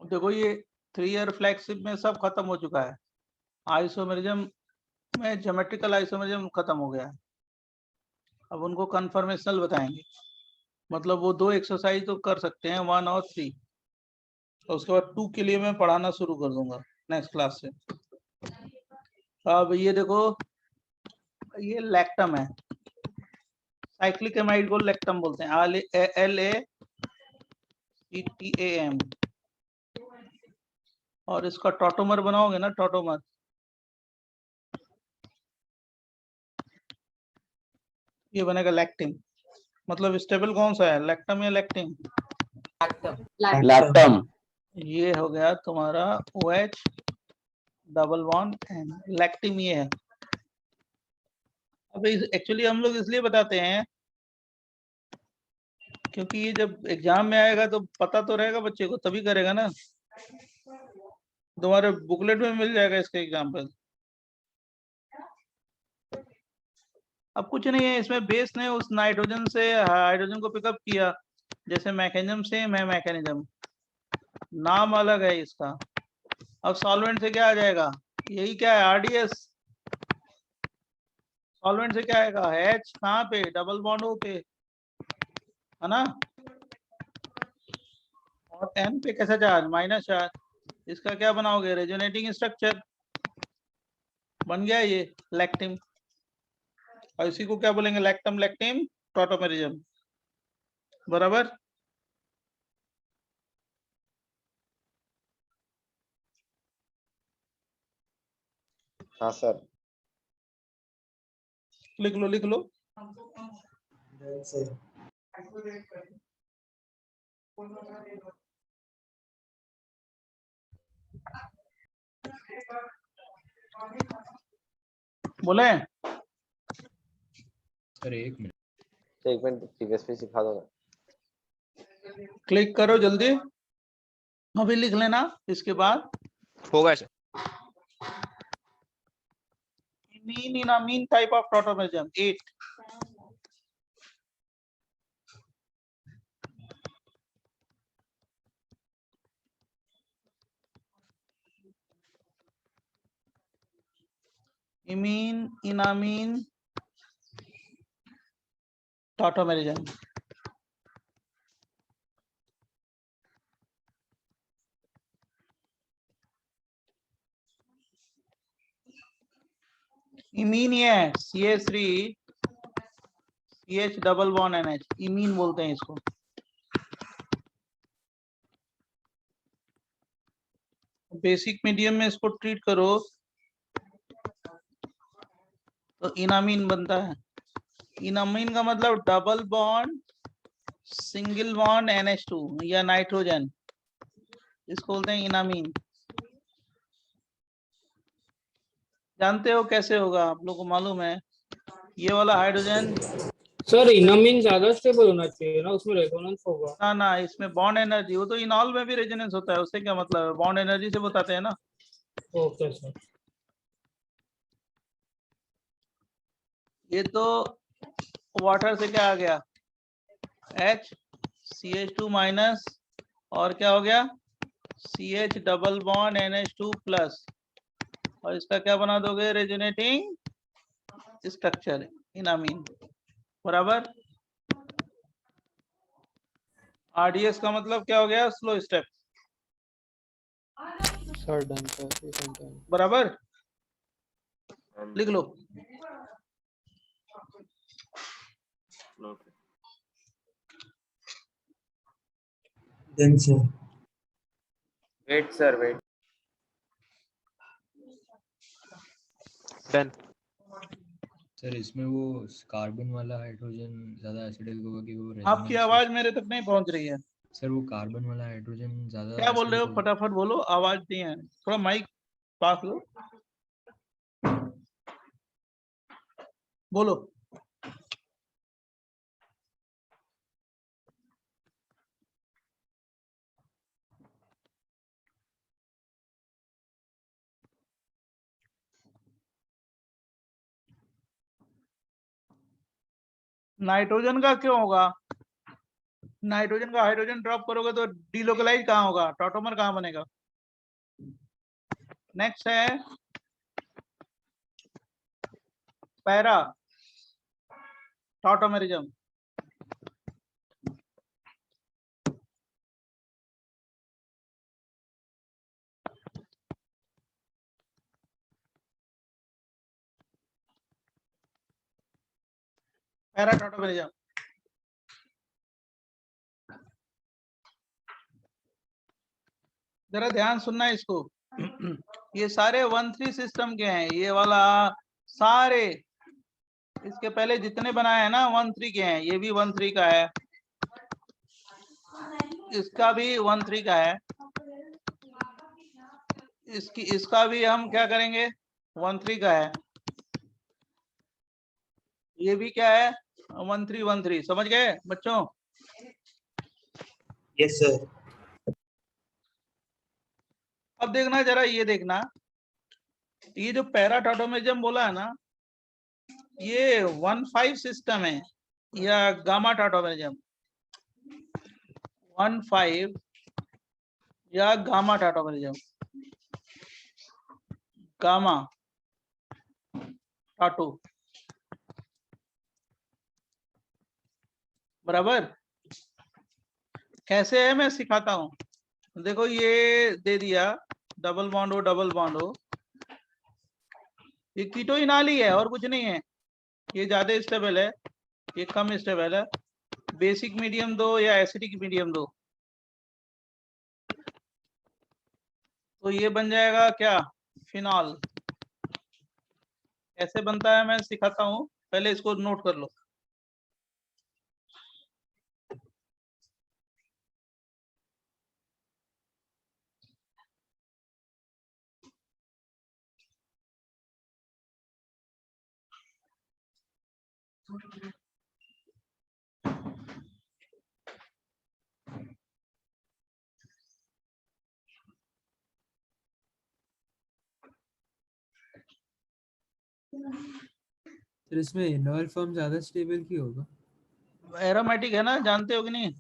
देखो ये 3 ईयर फ्लैगशिप में सब खत्म हो चुका है। आइसोमेरिज्म में ज्योमेट्रिकल आइसोमेरिज्म खत्म हो गया है। अब उनको कन्फर्मेशनल बताएंगे, मतलब वो 2 एक्सरसाइज तो कर सकते हैं, 1 और 3, और उसके बाद 2 के लिए मैं पढ़ाना शुरू कर दूंगा नेक्स्ट क्लास से। अब ये देखो, ये लैक्टम है, साइक्लिक एमाइड को लैक्टम बोलते हैं, LACTAM। और इसका टॉटोमर बनाओगे ना, टॉटोमर, ये बनेगा लैक्टिन। मतलब स्टेबल कौन सा है, लैक्टम या लैक्टिन? लैक्टम। ये हो गया तुम्हारा OH double bond N, lectin ये है। अब एक्चुअली हम लोग इसलिए बताते हैं क्योंकि ये जब एग्जाम में आएगा तो पता तो रहेगा बच्चे को, तभी करेगा ना। तुम्हारे बुकलेट में मिल जाएगा इसका एग्जाम्पल। अब कुछ नहीं है इसमें, बेस ने उस नाइट्रोजन से हाइड्रोजन को पिकअप किया, जैसे मैकेनिज्म सेम है, मैकेनिज्म नाम अलग है इसका। अब सॉल्वेंट से क्या आ जाएगा, यही क्या है, RDS। सॉल्वेंट से क्या आएगा, H कहाँ पे, डबल बॉन्ड O पे, है ना, और N पे कैसा चार्ज, माइनस चार्ज। इसका क्या बनाओगे, रेजोनेटिंग स्ट्रक्चर बन गया ये लैक्टिन। और इसी को क्या बोलेंगे, लैक्टम लैक्टिन टॉटोमेरिज्म, बराबर। हाँ सर। लिख लो लिख लो। बोले सर 1 मिनट। एक मिनट प्रीवियस पेज सिखा दो। क्लिक करो जल्दी, अभी लिख लेना इसके बाद। होगा sir. Imine in amine type of tautomerism 8. Imine in amine tautomerism. Imine ये है CH3 CH double bond NH, imine बोलते हैं इसको। बेसिक मीडियम में इसको ट्रीट करो तो इनामीन बनता है। इनामीन का मतलब double bond single bond NH2 या नाइट्रोजन, इसको बोलते हैं इनामीन। जानते हो कैसे होगा, आप लोग को मालूम है? ये वाला हाइड्रोजन, सर इनामीन ज्यादा स्टेबल होना चाहिए ना, उसमें रेजोनेंस होगा। ना ना, इसमें बॉन्ड एनर्जी, वो तो इनॉल में भी रेजोनेंस होता है, उससे क्या मतलब है, बॉन्ड एनर्जी से बताते हैं ना। Okay sir. ये तो वाटर से क्या आ गया, HCH2 माइनस, और क्या हो गया, CH double bond NH2 plus, और इसका क्या बना दोगे, रेजोनेटिंग स्ट्रक्चर इनामीन, बराबर। RDS का मतलब क्या हो गया, slow step, sir done sir. बराबर, लिख लो। Noted. Then sir. Wait, sir, wait. Done. Sir इसमें वो कार्बन वाला हाइड्रोजन ज्यादा एसिडिक होगा कि वो आपकी रेजोनेंस? आवाज मेरे तक नहीं पहुंच रही है। सर वो कार्बन वाला हाइड्रोजन ज्यादा क्या बोल रहे एसिडिक हो, होगा? फटाफट बोलो, आवाज नहीं है, थोड़ा माइक पास लो, बोलो। नाइट्रोजन का क्यों होगा, नाइट्रोजन का हाइड्रोजन ड्रॉप करोगे तो डीलोकलाइज कहाँ होगा, टॉटोमर कहाँ बनेगा। नेक्स्ट है पैरा टॉटोमेरिज्म, पैरा टॉटोमेरिज्म। जरा ध्यान सुनना है इसको। ये सारे 1-3 सिस्टम के हैं, ये वाला सारे, इसके पहले जितने बनाए हैं ना 1-3 के हैं, ये भी 1-3 का है, इसका भी 1-3 का है, इसका भी हम क्या करेंगे, 1-3 का है, ये भी क्या है, 1-3 समझ गए बच्चों। Yes sir. अब देखना जरा, ये देखना, ये जो पैराटॉटोमिज्म बोला है ना, ये 1-5 सिस्टम है या गामा टॉटोमिज्म, 1-5 या गामा टॉटोमिज्म, गामा टाटो, बराबर। कैसे है मैं सिखाता हूं, देखो ये दे दिया, डबल बॉन्ड हो, ये कीटोइनॉल ही है और कुछ नहीं है, ये ज्यादा स्टेबल है, ये कम स्टेबल है, बेसिक मीडियम दो या एसिडिक मीडियम दो, तो ये बन जाएगा क्या, फिनॉल। कैसे बनता है मैं सिखाता हूँ, पहले इसको नोट कर लो। सर इसमें इनॉल फॉर्म ज्यादा स्टेबल क्यों होगा? एरोमेटिक है ना, जानते हो कि नहीं?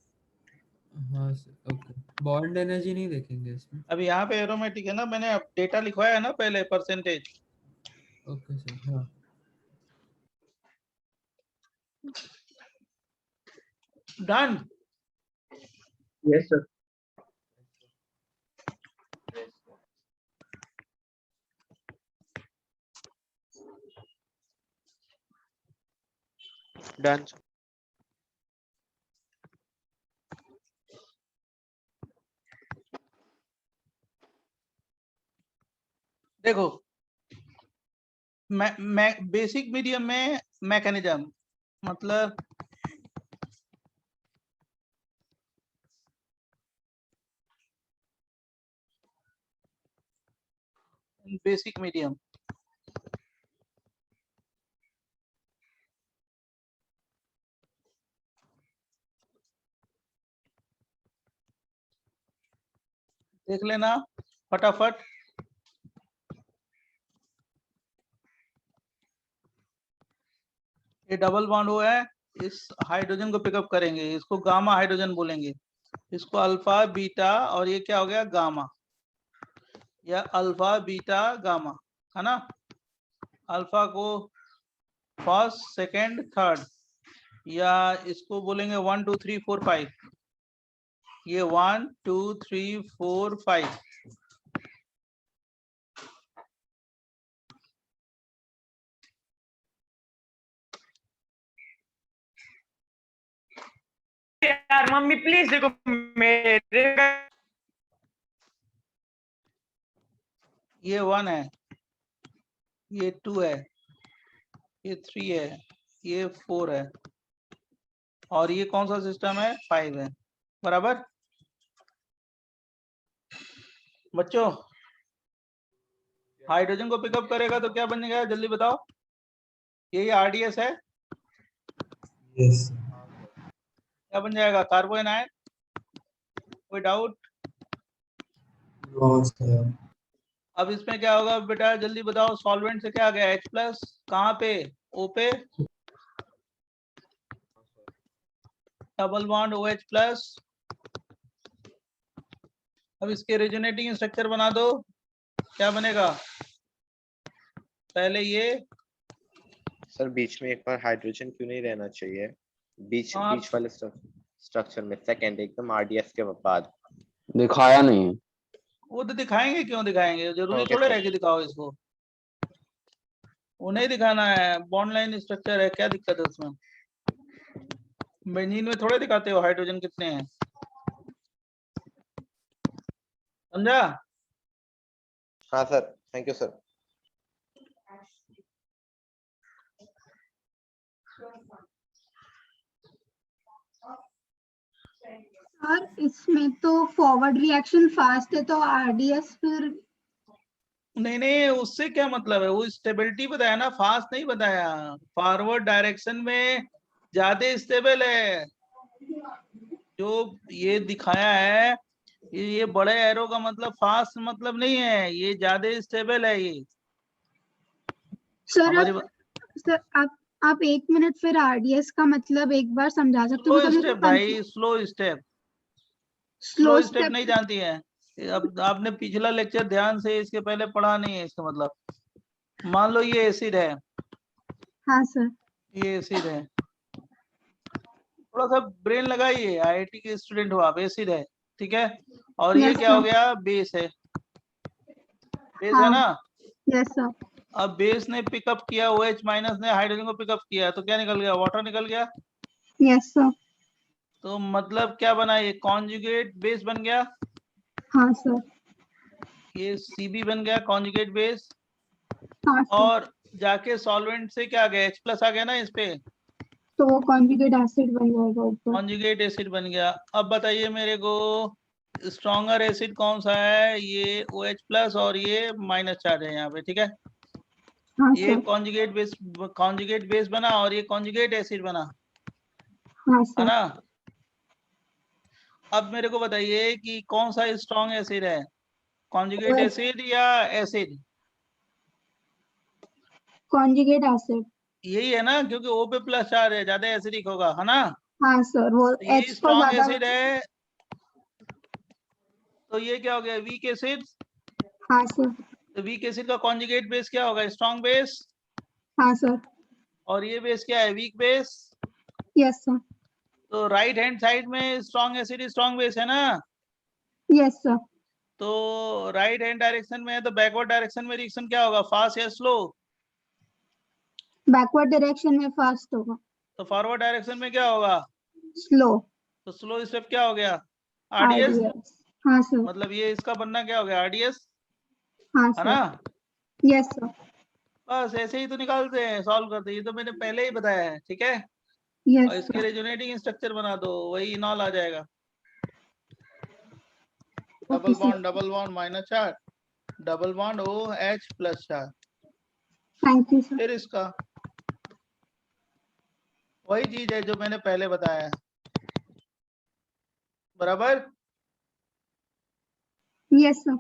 हाँ सर ओके। बॉन्ड एनर्जी नहीं देखेंगे इसमें? अभी यहाँ पे एरोमेटिक है ना, मैंने डेटा लिखवाया है ना पहले, परसेंटेज। Okay sir. हाँ डन। Yes sir. डन। देखो मैं बेसिक मीडियम में मैकेनिज्म, मतलब बेसिक मीडियम, देख लेना फटाफट। ये डबल बॉन्ड हुआ है, इस हाइड्रोजन को पिकअप करेंगे, इसको गामा हाइड्रोजन बोलेंगे, इसको अल्फा बीटा, और ये क्या हो गया गामा, या अल्फा बीटा गामा, है ना। अल्फा को फर्स्ट सेकंड थर्ड, या इसको बोलेंगे 1 2 3 4 5, ये 1 2 3 4 5। यार मम्मी प्लीज देखो मेरे ये 1 है, ये 2 है, ये 3 है, ये 4 है, और ये कौन सा सिस्टम है 5 है, बराबर। बच्चों हाइड्रोजन को पिकअप करेगा तो क्या बनेगा जल्दी बताओ। ये आरडीएस है, Yes. क्या बन जाएगा कार्बो एनायन, कोई डाउट। No, sir. अब इसमें क्या होगा बेटा जल्दी बताओ, सॉल्वेंट से क्या आ गया H+, कहाँ पे O पे, डबल बॉन्ड OH+। अब इसके रेजोनेटिंग स्ट्रक्चर बना दो, क्या बनेगा, पहले ये सर बीच में एक बार हाइड्रोजन क्यों नहीं रहना चाहिए, बीच हाँ। बीच वाले स्ट्रक्चर में सेकंड एकदम आरडीएस के बाद। दिखाया नहीं है। वो तो दिखाएंगे, क्यों दिखाएंगे, जरूरी Okay, थोड़े sir. रह के दिखाओ इसको, उन्हें दिखाना है, बॉन्ड लाइन स्ट्रक्चर है, क्या दिक्कत है उसमें। बेंजीन में थोड़े दिखाते हो हाइड्रोजन कितने हैं, समझा। हाँ सर, थैंक यू सर। और इसमें तो फॉरवर्ड रिएक्शन फास्ट है, तो आरडीएस फिर नहीं नहीं, उससे क्या मतलब है, वो स्टेबिलिटी बताया ना, फास्ट नहीं बताया। फॉरवर्ड डायरेक्शन में ज्यादा स्टेबल है, जो ये दिखाया है, ये बड़े एरो का मतलब फास्ट मतलब नहीं है, ये ज्यादा स्टेबल है ये सर हमारी। सर आप 1 मिनट फिर आरडीएस का मतलब एक बार समझा सकते हो, स्लो मतलब मेरे स्टेप को भाई, slow step, slow slow step नहीं जानती है। अब आपने पिछला लेक्चर ध्यान से इसके पहले पढ़ा नहीं है, इसका मतलब मान लो ये एसिड है, हाँ सर। ये एसिड है, थोड़ा सा ब्रेन लगाइए, आईआईटी के स्टूडेंट हो आप, एसिड है ठीक है, और ये Yes, क्या हो sir. गया बेस है, बेस है हाँ. ना। Yes sir. अब बेस ने पिकअप किया, OH- ने हाइड्रोजन को पिकअप किया, तो क्या निकल गया, वाटर निकल गया। Yes sir. तो मतलब क्या बना, ये कॉन्जुगेट बेस बन गया, हाँ सर। ये CB बन गया कॉन्जुगेट बेस, हाँ सर। और जाके सॉल्वेंट से क्या आ गया H+ आ गया ना इस पे, तो वो कॉन्जुगेट एसिड बन जाएगा ऊपर। कॉन्जुगेट एसिड बन गया। अब बताइए मेरे को स्ट्रॉन्गर एसिड कौन सा है, ये OH+ और ये माइनस चार्ज है यहाँ पे, ठीक है। हाँ ये सर। कॉन्जुगेट बेस बना, और ये कॉन्जुगेट एसिड बना, हाँ है सर। ना। अब मेरे को बताइए कि कौन सा स्ट्रॉन्ग एसिड है, कॉन्जुगेट एसिड या एसिड। Conjugate acid. यही है ना, क्योंकि O पे प्लस चार्ज है, ज्यादा एसिडिक होगा, है ना। हाँ सर, वो तो ये H को स्ट्रॉन्ग ज्यादा। एसिड है, तो ये क्या हो गया वीक एसिड। हाँ सर। तो वीक एसिड का कॉन्जुगेट बेस क्या होगा, स्ट्रॉन्ग बेस, हाँ सर। और ये बेस क्या है, वीक बेस। Yes sir. तो राइट हैंड साइड में स्ट्रॉन्ग एसिड स्ट्रॉन्ग बेस है ना, यस सर। तो राइट हैंड डायरेक्शन में है, तो बैकवर्ड डायरेक्शन में रिएक्शन क्या होगा, फास्ट या स्लो। बैकवर्ड डायरेक्शन में फास्ट होगा। तो फॉरवर्ड डायरेक्शन में क्या होगा, स्लो। तो स्लो स्टेप क्या हो गया, आरडीएस। आरडीएस। हाँ सर। मतलब ये इसका बनना क्या हो गया, आरडीएस, हाँ है ना। सर। Yes sir. बस ऐसे ही तो निकालते हैं, सॉल्व करते हैं, ये तो मैंने पहले ही बताया है, ठीक है। और यस इसके सर। रेजोनेटिंग स्ट्रक्चर बना दो, वही इनॉल आ जाएगा, okay sir. Double bond minus charge, double bond OH+ charge. Thank you sir. फिर इसका वही चीज है जो मैंने पहले बताया है, बराबर। Yes sir.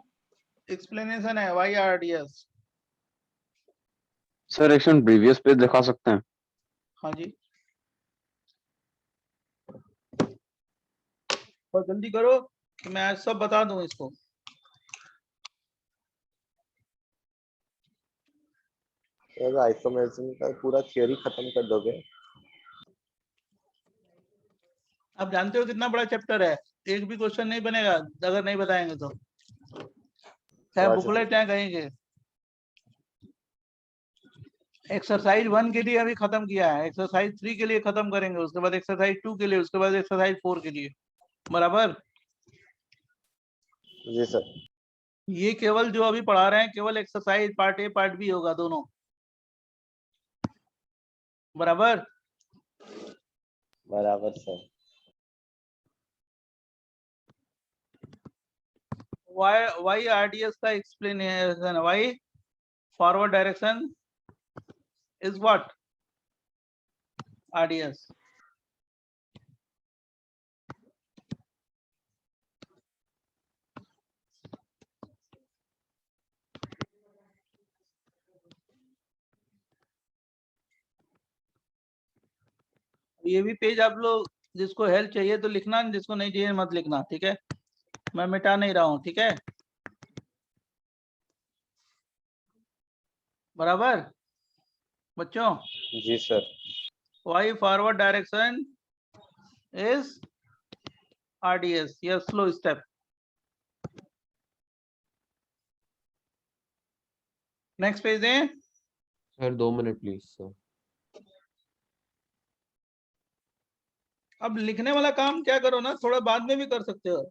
एक्सप्लेनेशन है वाई आरडीएस। सर एक प्रीवियस पेज दिखा सकते हैं? हाँ जी, और जल्दी करो कि मैं आज सब बता दूं इसको। आइसोमेरिज्म का पूरा थ्योरी खत्म कर दोगे? आप जानते हो कितना बड़ा चैप्टर है, एक भी क्वेश्चन नहीं बनेगा अगर नहीं बताएंगे तो, चाहे बुकलेट चाहे कहेंगे। एक्सरसाइज 1 के लिए अभी खत्म किया है, एक्सरसाइज 3 के लिए खत्म करेंगे, उसके बाद एक्सरसाइज 2 के लिए, उसके बाद एक्सरसाइज 4 के लिए। बराबर? जी सर। ये केवल जो अभी पढ़ा रहे हैं केवल exercise part A part B होगा दोनों। बराबर? बराबर सर। वाई आरडीएस का explanation, why forward direction is what? RDS. ये भी पेज आप लोग जिसको हेल्प चाहिए तो लिखना, जिसको नहीं चाहिए मत लिखना, ठीक है? मैं मिटा नहीं रहा हूँ, ठीक है? बराबर बच्चों? जी सर। Why forward direction is RDS, yes, slow step. Next page है सर 2 मिनट प्लीज सर। अब लिखने वाला काम क्या करो ना, थोड़ा बाद में भी कर सकते हो,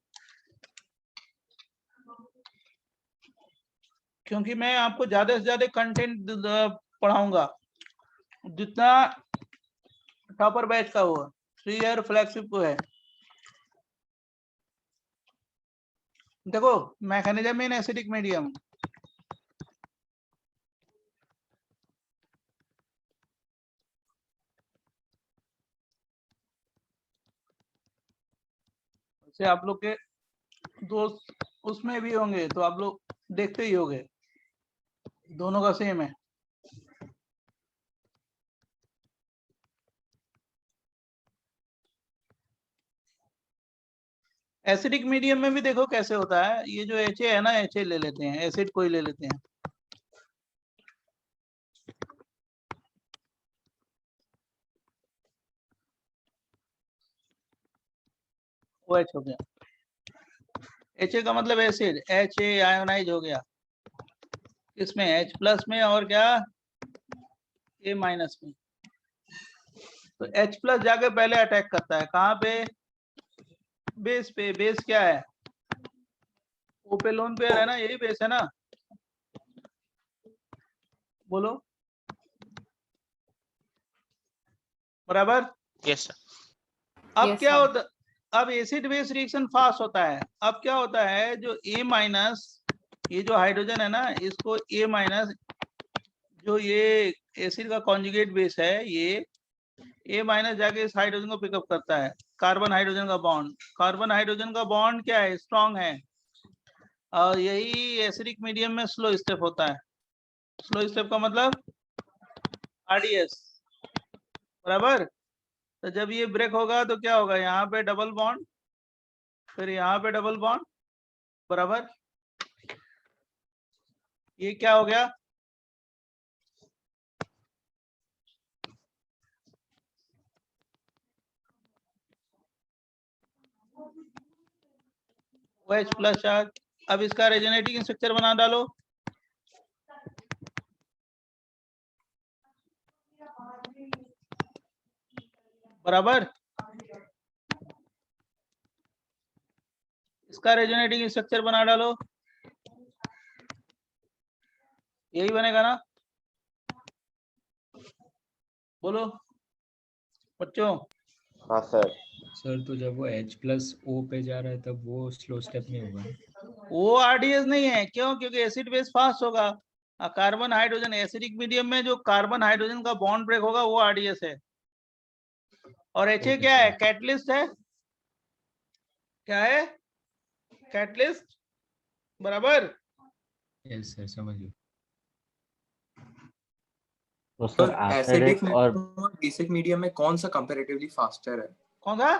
क्योंकि मैं आपको ज्यादा से ज्यादा कंटेंट पढ़ाऊंगा जितना टॉपर बैच का हुआ, 3 ईयर फ्लैगशिप को है। देखो मैकेनिज्म इन एसिडिक मीडियम, से आप लोग के दोस्त उसमें भी होंगे तो आप लोग देखते ही होंगे, दोनों का सेम है। एसिडिक मीडियम में भी देखो कैसे होता है, ये जो HA है ना, HA ले लेते हैं, एसिड कोई ले लेते हैं, OH हो गया, HA का मतलब एसिड, HA आयोनाइज हो गया, इसमें H प्लस में और क्या A माइनस में। तो H प्लस जाके पहले अटैक करता है कहाँ पे? बेस पे। बेस क्या है? O पे लोन पेयर है ना, यही बेस है ना, बोलो। बराबर? Yes sir. अब Yes, क्या sir. होता, अब एसिड बेस रिएक्शन फास्ट होता है। अब क्या होता है, जो A माइनस, ये जो हाइड्रोजन है ना, इसको A माइनस, जो ये एसिड का कॉन्जुगेट बेस है, ये A माइनस जाके इस हाइड्रोजन को पिकअप करता है, कार्बन हाइड्रोजन का बॉन्ड। कार्बन हाइड्रोजन का बॉन्ड क्या है? स्ट्रॉन्ग है, और यही एसिडिक मीडियम में स्लो स्टेप होता है। स्लो स्टेप का मतलब RDS। बराबर? तो जब ये ब्रेक होगा तो क्या होगा, यहाँ पे डबल बॉन्ड, फिर यहाँ पे डबल बॉन्ड। बराबर? ये क्या हो गया? OH plus charge. अब इसका रेजोनेटिंग स्ट्रक्चर बना डालो। बराबर? इसका रेजोनेटिंग स्ट्रक्चर बना डालो, यही बनेगा ना, बोलो बच्चों। हाँ सर। सर तो जब वो H प्लस O पे जा रहा है तब वो स्लो स्टेप में होगा ना? वो RDS नहीं है, क्यों? क्योंकि एसिड बेस फास्ट होगा। कार्बन हाइड्रोजन एसिडिक मीडियम में जो कार्बन हाइड्रोजन का बॉन्ड ब्रेक होगा वो RDS है। और HA क्या है? कैटलिस्ट है। क्या है? कैटलिस्ट। बराबर। यस सर समझ गया। तो सर एसिडिक और और बेसिक मीडियम में कौन सा कंपैरेटिवली फास्टर है? कौन सा?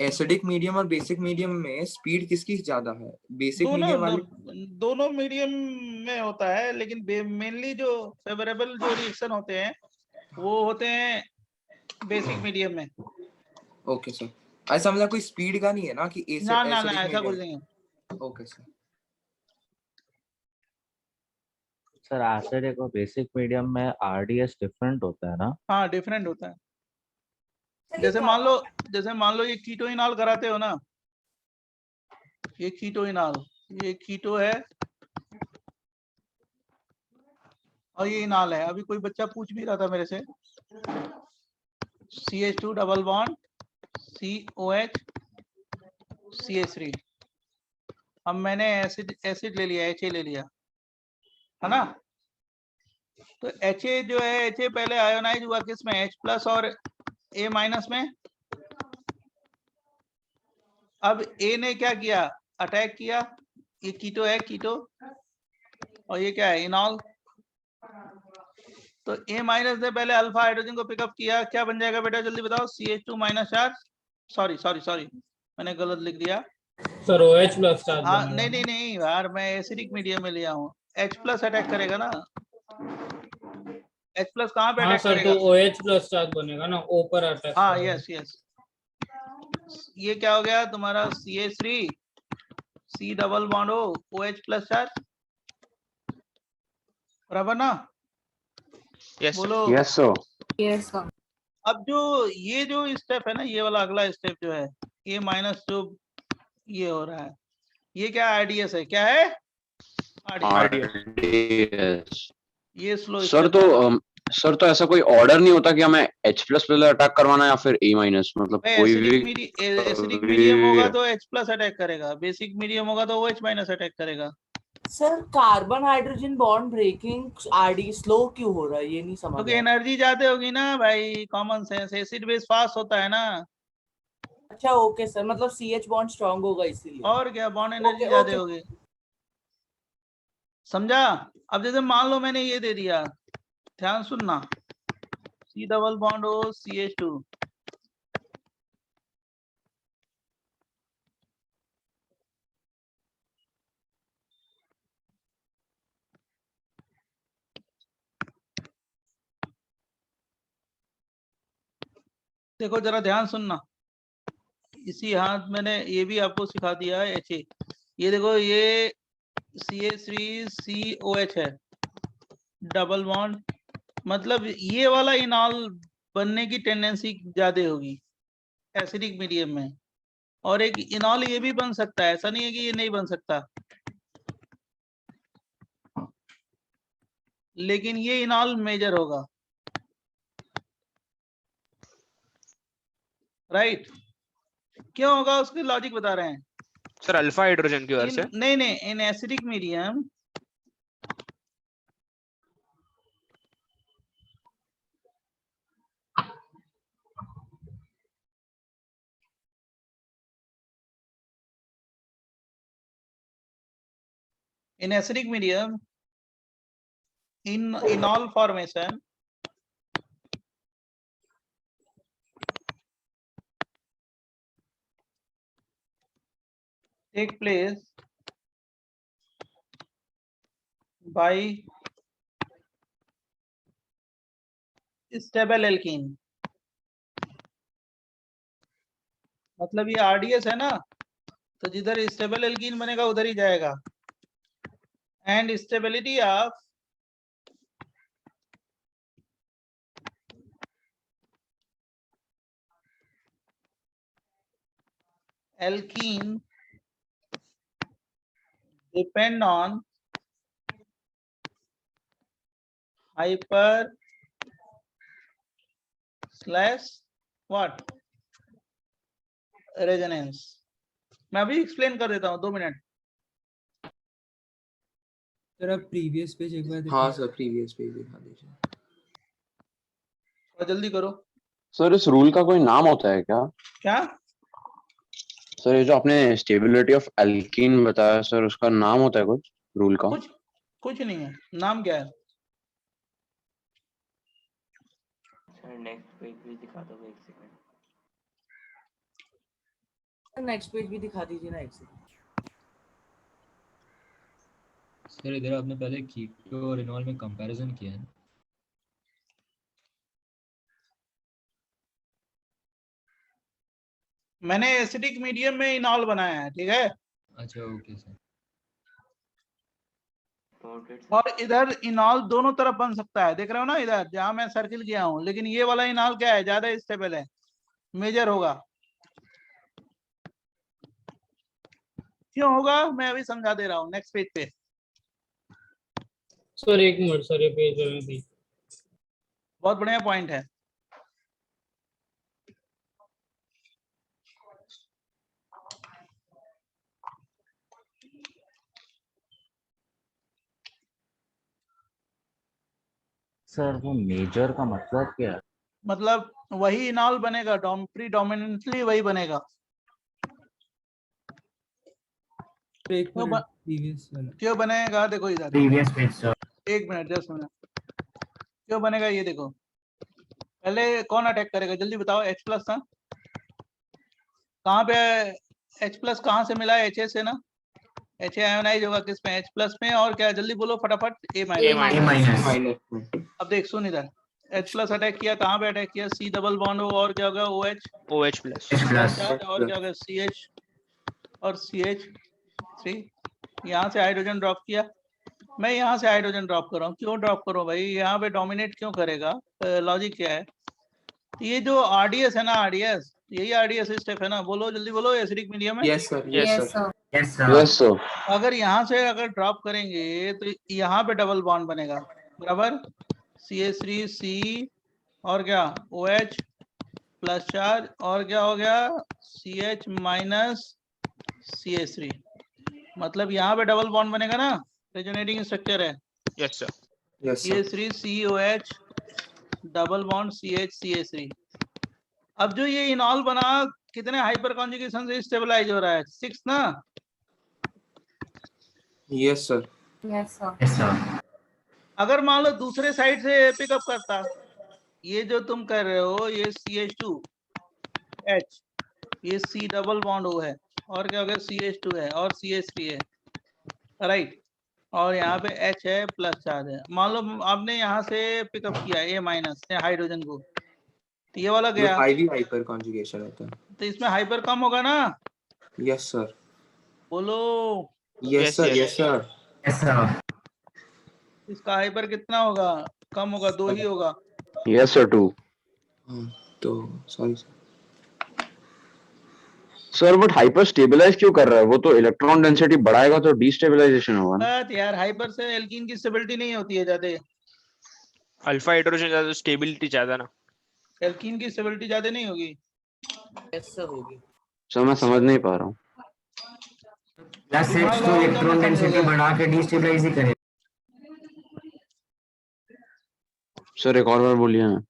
एसिडिक मीडियम और बेसिक मीडियम में स्पीड किसकी ज्यादा है? बेसिक दोनों मीडियम वाली? दोनों मीडियम में होता है, लेकिन मेनली जो फेवरेबल जो रिएक्शन होते हैं वो होते हैं बेसिक मीडियम में। ओके सर, ऐसा मतलब कोई स्पीड का नहीं है ना कि ना ना एसिडिक ऐसा कुछ मीडियम? नहीं है। Okay sir. सर एसिडिक और बेसिक मीडियम में आरडीएस डिफरेंट होता है ना? हाँ डिफरेंट होता है। जैसे मान लो ये कीटोइनॉल कराते हो ना, ये कीटोइनॉल, ये कीटो है और ये इनॉल है। अभी कोई बच्चा पूछ भी रहा था मेरे से, CH2 double bond COH CH3। अब मैंने एसिड ले लिया, HA ले लिया, है ना। तो HA जो है, HA पहले आयोनाइज हुआ किसमें? H+ और A- में। अब A ने क्या किया? अटैक किया। ये कीटो है, कीटो, और ये क्या है? इनॉल। तो A- ने पहले अल्फा हाइड्रोजन को पिकअप किया, क्या बन जाएगा बेटा जल्दी बताओ? CH2 चार्ज, सॉरी मैंने गलत लिख दिया सर OH+ चार्ज हाँ। बनेगा। नहीं यार, मैं एसिडिक मीडियम में लिया हूँ। H+ अटैक करेगा ना, H+ कहाँ पे हाँ अटैक सर, करेगा? तो OH+ चार्ज बनेगा ना, O पर अटैक हाँ करेगा। यस। ये क्या हो गया तुम्हारा? CH3 C double bond O OH+ charge, बराबर ना? बोलो। Yes sir. Yes, sir. अब जो ये जो स्टेप है ना, ये वाला अगला स्टेप जो है, A- जो ये हो रहा है, ये क्या RDS है? क्या है? RDS। ये स्लो सर स्टेप है। सर तो ऐसा कोई ऑर्डर नहीं होता कि हमें H+ पहले अटैक करवाना है या फिर A-, मतलब कोई भी एसिडिक मीडियम होगा तो H+ अटैक करेगा, बेसिक मीडियम होगा तो OH- अटैक करेगा। Sir carbon hydrogen bond breaking RD slow क्यों हो रहा है, ये नहीं समझ क्योंकि आ रहा। एनर्जी ज्यादा होगी ना भाई, common sense. Acid base fast होता है ना। अच्छा ओके सर, मतलब CH बॉन्ड स्ट्रांग होगा इसीलिए। और क्या, बॉन्ड एनर्जी ओके ज्यादा ओके। होगी, समझा? अब जैसे मान लो मैंने ये दे दिया, ध्यान सुनना, C double bond O CH2, देखो जरा ध्यान सुनना। इसी हाथ मैंने ये भी आपको सिखा दिया है HA। ये देखो, ये CH3COH है, डबल बॉन्ड, मतलब ये वाला इनॉल बनने की टेंडेंसी ज्यादा होगी एसिडिक मीडियम में। और एक इनॉल ये भी बन सकता है, ऐसा नहीं है कि ये नहीं बन सकता, लेकिन ये इनॉल मेजर होगा, राइट? क्यों होगा उसकी लॉजिक बता रहे हैं सर अल्फा हाइड्रोजन की वजह से। नहीं, in acidic medium in enol formation take place by stable alkene। मतलब ये RDS है ना, तो जिधर स्टेबल एल्कीन बनेगा उधर ही जाएगा। And stability of alkene depend on hyper slash what resonance. मैं अभी एक्सप्लेन कर देता हूँ, 2 मिनट। सर आप प्रीवियस पेज एक बार हाँ सर, प्रीवियस पेज दिखा दीजिए। और जल्दी करो। सर इस रूल का कोई नाम होता है क्या? क्या? सर ये जो आपने स्टेबिलिटी ऑफ एल्कीन बताया सर, उसका नाम होता है कुछ रूल का? कुछ नहीं है, नाम क्या है? सर नेक्स्ट पेज भी दिखा दोगे एक सेकंड? नेक्स्ट पेज भी दिखा दीजिए ना एक सेकंड। सर इधर आपने पहले कीटो और इनॉल में कंपैरिजन किया है ना? मैंने एसिडिक मीडियम में इनॉल बनाया है, ठीक है। अच्छा ओके सर। और इधर इनॉल दोनों तरफ बन सकता है, देख रहे हो ना इधर जहां मैं सर्किल किया हूं, लेकिन ये वाला इनॉल क्या है, ज्यादा स्टेबल है, मेजर होगा। क्यों होगा मैं अभी समझा दे रहा हूँ, नेक्स्ट पेज पे। सर एक मिनट सर, ये पेज में भी बहुत बढ़िया पॉइंट है। सर वो मेजर का मतलब क्या है? मतलब वही इनॉल बनेगा, प्रीडोमिनेंटली वही बनेगा। क्यों बनेगा, देखो इधर प्रीवियस पेज सर। एक मिनट, जस्ट मिनट। क्यों बनेगा ये देखो, पहले कौन अटैक करेगा जल्दी बताओ? H प्लस था कहाँ पे? H प्लस कहाँ से मिला? HA से ना। HA आयोनाइज होगा किस में? H प्लस में। और क्या जल्दी बोलो फटाफट? A minus. अब देख सुन इधर, H प्लस अटैक किया, कहाँ पे अटैक किया? C डबल बॉन्ड हो और क्या होगा? OH प्लस और क्या होगा? CH और CH3। यहाँ से हाइड्रोजन ड्रॉप किया, मैं यहाँ से हाइड्रोजन ड्रॉप कर रहा हूँ। क्यों ड्रॉप करो भाई, यहाँ पे डोमिनेट क्यों करेगा? लॉजिक क्या है? ये जो RDS है ना, RDS, यही RDS स्टेप है ना, बोलो जल्दी बोलो, एसिडिक मीडियम में। Yes sir, Yes, yes sir. Sir. Yes sir. अगर यहाँ से अगर ड्रॉप करेंगे तो यहाँ पे डबल बॉन्ड बनेगा, बराबर। CH3C और क्या? OH प्लस चार्ज और क्या हो गया? CH minus CH3। मतलब यहाँ पे डबल बॉन्ड बनेगा ना, रेजोनेटिंग स्ट्रक्चर है। Yes sir. Yes sir. CH3COH double bond CH अब जो ये इनॉल बना, कितने हाइपर कॉन्जुगेशन से स्टेबलाइज हो रहा है? 6 ना। Yes sir. Yes, sir. अगर मान लो दूसरे साइड से पिकअप करता, ये जो तुम कर रहे हो, ये CH2H, ये C डबल बॉन्ड O है और क्या हो गया? CH2 है और CH3 है, राइट। और यहाँ पे H है, प्लस चार्ज है। मान लो आपने यहाँ से पिकअप किया A माइनस से हाइड्रोजन को, तो ये वाला गया, हाईली हाइपर कॉन्जुगेशन होता है। तो इसमें हाइपर कम होगा ना? Yes sir. बोलो। Yes sir, yes sir. Yes sir. इसका हाइपर कितना होगा? कम होगा, 2 ही होगा। Yes sir 2। तो sorry sir. Sir but hyper stabilise क्यों कर रहा है? वो तो इलेक्ट्रॉन डेंसिटी बढ़ाएगा तो डिस्टेबलाइजेशन होगा ना। बट यार हाइपर से एल्कीन की स्टेबिलिटी नहीं होती है ज्यादा, अल्फा हाइड्रोजन ज्यादा, स्टेबिलिटी ज्यादा ना। एल्कीन की स्टेबिलिटी ज्यादा नहीं होगी। यस सर होगी। सर मैं समझ नहीं पा रहा हूँ। प्लस H तो इलेक्ट्रॉन डेंसिटी बढ़ा के डिस्टेबलाइज ही करे। सर एक और बार बोलिए ना।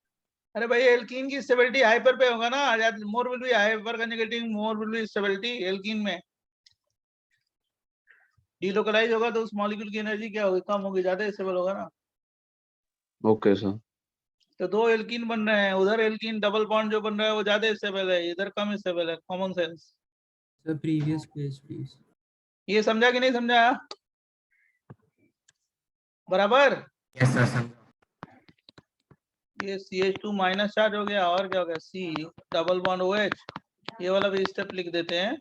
अरे भाई एल्कीन की स्टेबिलिटी हाइपर पे होगा ना, more will be hyper conjugating, more will be stability alkene में। डिलोकलाइज होगा तो उस मॉलिक्यूल की एनर्जी क्या होगी? कम होगी, ज्यादा स्टेबल होगा ना। Okay sir. तो 2 एल्कीन बन रहे हैं, उधर एल्कीन डबल बॉन्ड जो बन रहा है वो ज्यादा स्टेबल है, इधर कम स्टेबल है। Common sense. Sir previous page please. ये समझा कि नहीं समझा? बराबर। Yes sir. ये CH2 माइनस चार्ज हो गया और क्या हो गया? C डबल बॉन्ड OH, ये वाला भी स्टेप लिख देते हैं,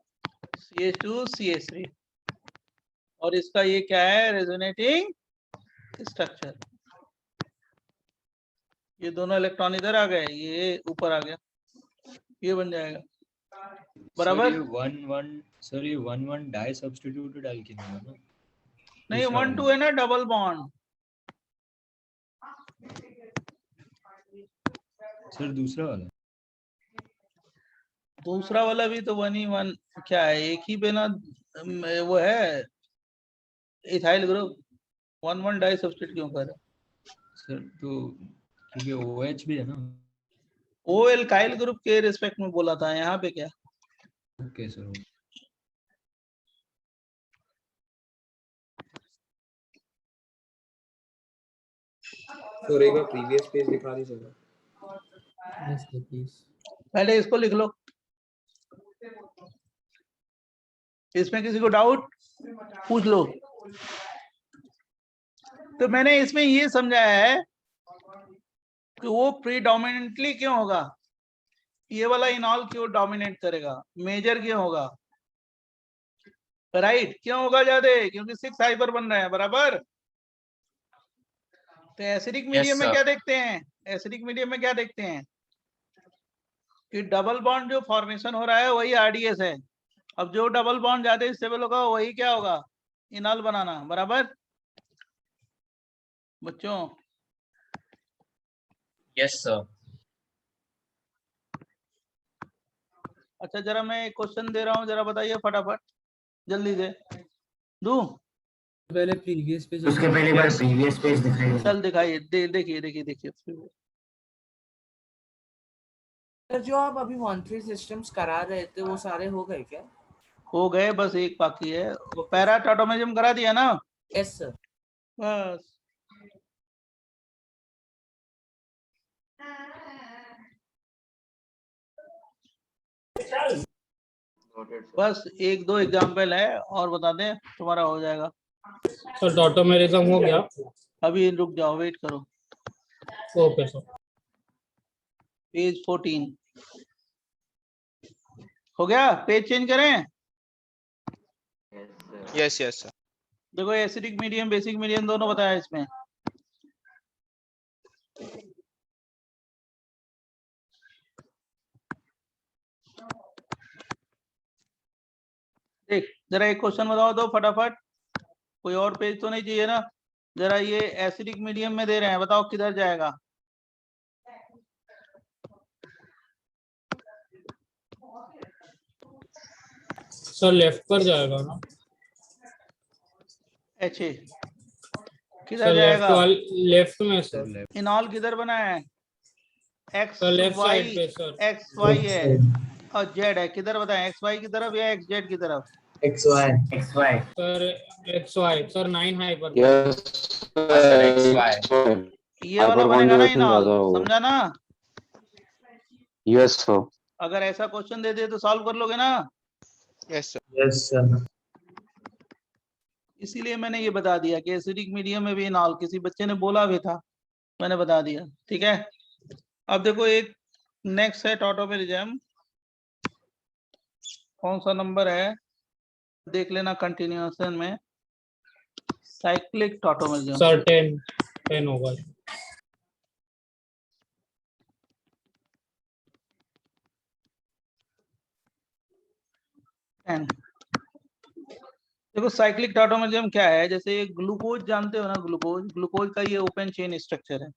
CH2 CH3। और इसका ये क्या है? Resonating structure. ये दोनों इलेक्ट्रॉन इधर आ गए, ये ऊपर आ गया, ये बन जाएगा, बराबर। सर ये 1,1 डाई सब्स्टिट्यूटेड एल्कीन होगा ना? नहीं, दूसरा 1 2 वाला। है ना डबल बॉन्ड। सर दूसरा वाला। दूसरा वाला भी तो 1 ही 1 क्या है, एक ही पे ना वो है इथाइल ग्रुप। 1 1 डाई सब्स्टिट्यूट क्यों कर रहे? सर तो क्योंकि OH भी है ना। ओ एल्काइल ग्रुप के रिस्पेक्ट में बोला था, यहाँ पे क्या? Okay sir. सर एक बार प्रीवियस पेज दिखा दीजिए सर। Yes, sir, please. पहले इसको लिख लो, इसमें किसी को डाउट पूछ लो। तो मैंने इसमें ये समझाया है कि वो प्रीडोमिनेंटली क्यों होगा, ये वाला इनॉल क्यों डोमिनेट करेगा, मेजर क्यों होगा, राइट क्यों होगा ज्यादा, क्योंकि 6 हाइपर बन रहा है, बराबर। तो एसिडिक मीडियम में क्या देखते हैं, एसिडिक मीडियम में क्या देखते हैं कि डबल बॉन्ड जो फॉर्मेशन हो रहा है वही आरडीएस है। अब जो डबल बॉन्ड ज्यादा स्टेबल होगा वही क्या होगा, इनॉल बनाना, बराबर बच्चों। Yes sir. अच्छा जरा मैं एक क्वेश्चन दे रहा हूँ, जरा बताइए फटाफट जल्दी से दूं। पहले प्रीवियस पेज उसके पहले बार प्रीवियस पेज दिखाइए। चल दिखाइए, देखिए देखिए देखिए। सर जो आप अभी 1-3 सिस्टम्स करा रहे थे वो सारे हो गए क्या? हो गए, बस एक बाकी है, पैरा टॉटोमेजम करा दिया ना। Yes sir. बस बस एक दो एग्जाम्पल है और बता दें, तुम्हारा हो जाएगा। सर टॉटोमेरिज्म हो गया? अभी रुक जाओ, वेट करो। Okay sir. पेज 14 हो गया, पेज चेंज करें। Yes yes sir. देखो एसिडिक मीडियम बेसिक मीडियम दोनों बताया इसमें। देख जरा एक क्वेश्चन बताओ तो फटाफट, कोई और पेज तो नहीं चाहिए ना। जरा ये एसिडिक मीडियम में दे रहे हैं, बताओ किधर जाएगा। सर लेफ्ट पर जाएगा ना? एच ए किधर सर जाएगा, लेफ्ट में सर। इनॉल किधर बना है, x sir left y, side पे सर। एक्स वाई है और जेड है, किधर बताएं, एक्स वाई की तरफ या एक्स जेड की तरफ। X y sir x y sir 9 hyper. Yes ये वाला बनेगा ना इनॉल, ज्यादा होगा। समझा ना। Yes sir. अगर ऐसा क्वेश्चन दे दे तो सॉल्व कर लोगे ना। Yes sir. Yes sir. इसीलिए मैंने ये बता दिया कि एसिडिक मीडियम में भी इनॉल, किसी बच्चे ने बोला भी था, मैंने बता दिया, ठीक है। अब देखो एक नेक्स्ट है टॉटोमेरिज्म, कौन सा नंबर है देख लेना कंटिन्यूएशन में, साइक्लिक टॉटोमेरिज्म। सर 10 होगा। देखो साइक्लिक टॉटोमेरिज्म क्या है, जैसे ग्लूकोज जानते हो ना, ग्लूकोज, ग्लूकोज का ये ओपन चेन स्ट्रक्चर है।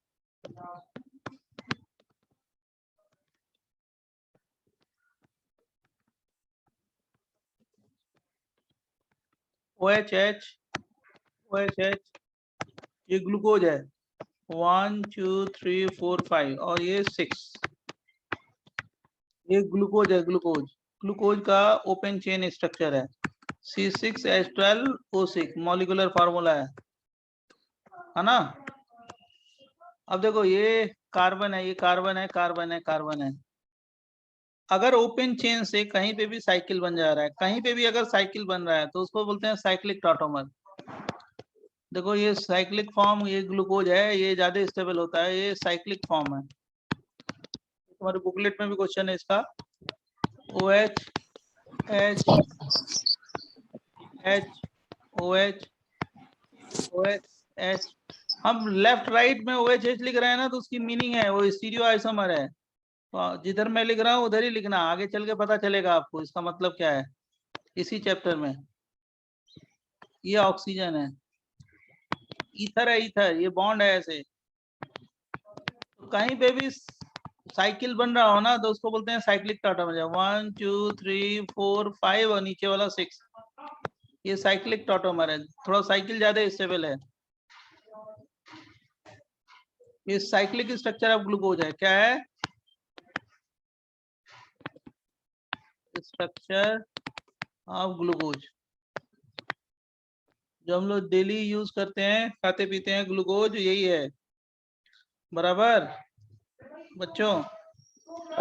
OH ये ग्लूकोज है, 1 2 3 4 5 और ये 6, ये ग्लूकोज है। ग्लूकोज का ओपन चेन स्ट्रक्चर है, C6H12O6 मॉलिक्यूलर फार्मूला है ना। अब देखो ये कार्बन है, ये कार्बन है, कार्बन है, कार्बन है। अगर ओपन चेन से कहीं पे भी साइकिल बन जा रहा है, कहीं पे भी अगर साइकिल बन रहा है तो उसको बोलते हैं साइक्लिक टॉटोमर। देखो ये साइक्लिक फॉर्म, ये ग्लूकोज है, ये ज्यादा स्टेबल होता है, ये साइक्लिक फॉर्म है। तुम्हारे बुकलेट में भी क्वेश्चन है इसका, OH H H OH OH H। हम लेफ्ट राइट में OH H लिख रहे हैं ना, तो उसकी मीनिंग है वो स्टीरियो आइसोमर है। तो जिधर मैं लिख रहा हूँ उधर ही लिखना, आगे चल के पता चलेगा आपको इसका मतलब क्या है इसी चैप्टर में। ये ऑक्सीजन है, ईथर है, ईथर ये बॉन्ड है ऐसे। तो कहीं पे भी साइकिल बन रहा हो ना तो उसको बोलते हैं साइक्लिक टॉटोमर। 1 2 3 4 5 और नीचे वाला 6, ये साइक्लिक टॉटोमर है, थोड़ा साइकिल ज्यादा स्टेबल है। ये साइक्लिक स्ट्रक्चर ऑफ ग्लूकोज है, क्या है, स्ट्रक्चर ऑफ ग्लूकोज, जो हम लोग डेली यूज करते हैं, खाते पीते हैं, ग्लूकोज यही है। बराबर बच्चों?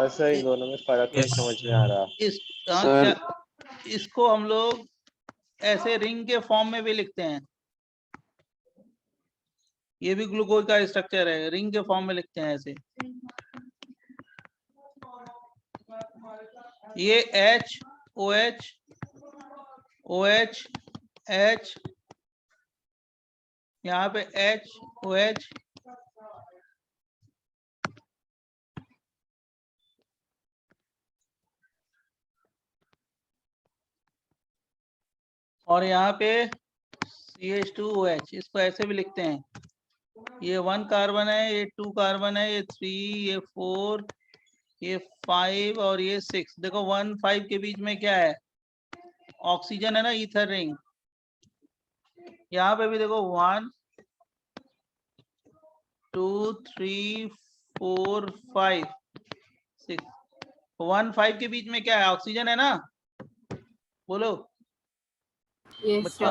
सर इन दोनों में फर्क नहीं समझ में आ रहा। इस हाँ, सर इसको हम लोग ऐसे रिंग के फॉर्म में भी लिखते हैं। ये भी ग्लूकोज का स्ट्रक्चर है, रिंग के फॉर्म में लिखते हैं ऐसे। ये H OH OH H, यहाँ पे H OH, और यहाँ पे CH2OH, इसको ऐसे भी लिखते हैं। ये 1 कार्बन है, ये 2 कार्बन है, ये 3, ये 4, ये 5 और ये 6। देखो 1 5 के बीच में क्या है? ऑक्सीजन है ना, ईथर रिंग। यहाँ पे भी देखो 1 2 3 4 5 6। 1 5 के बीच में क्या है? ऑक्सीजन है ना, बोलो बच्चों।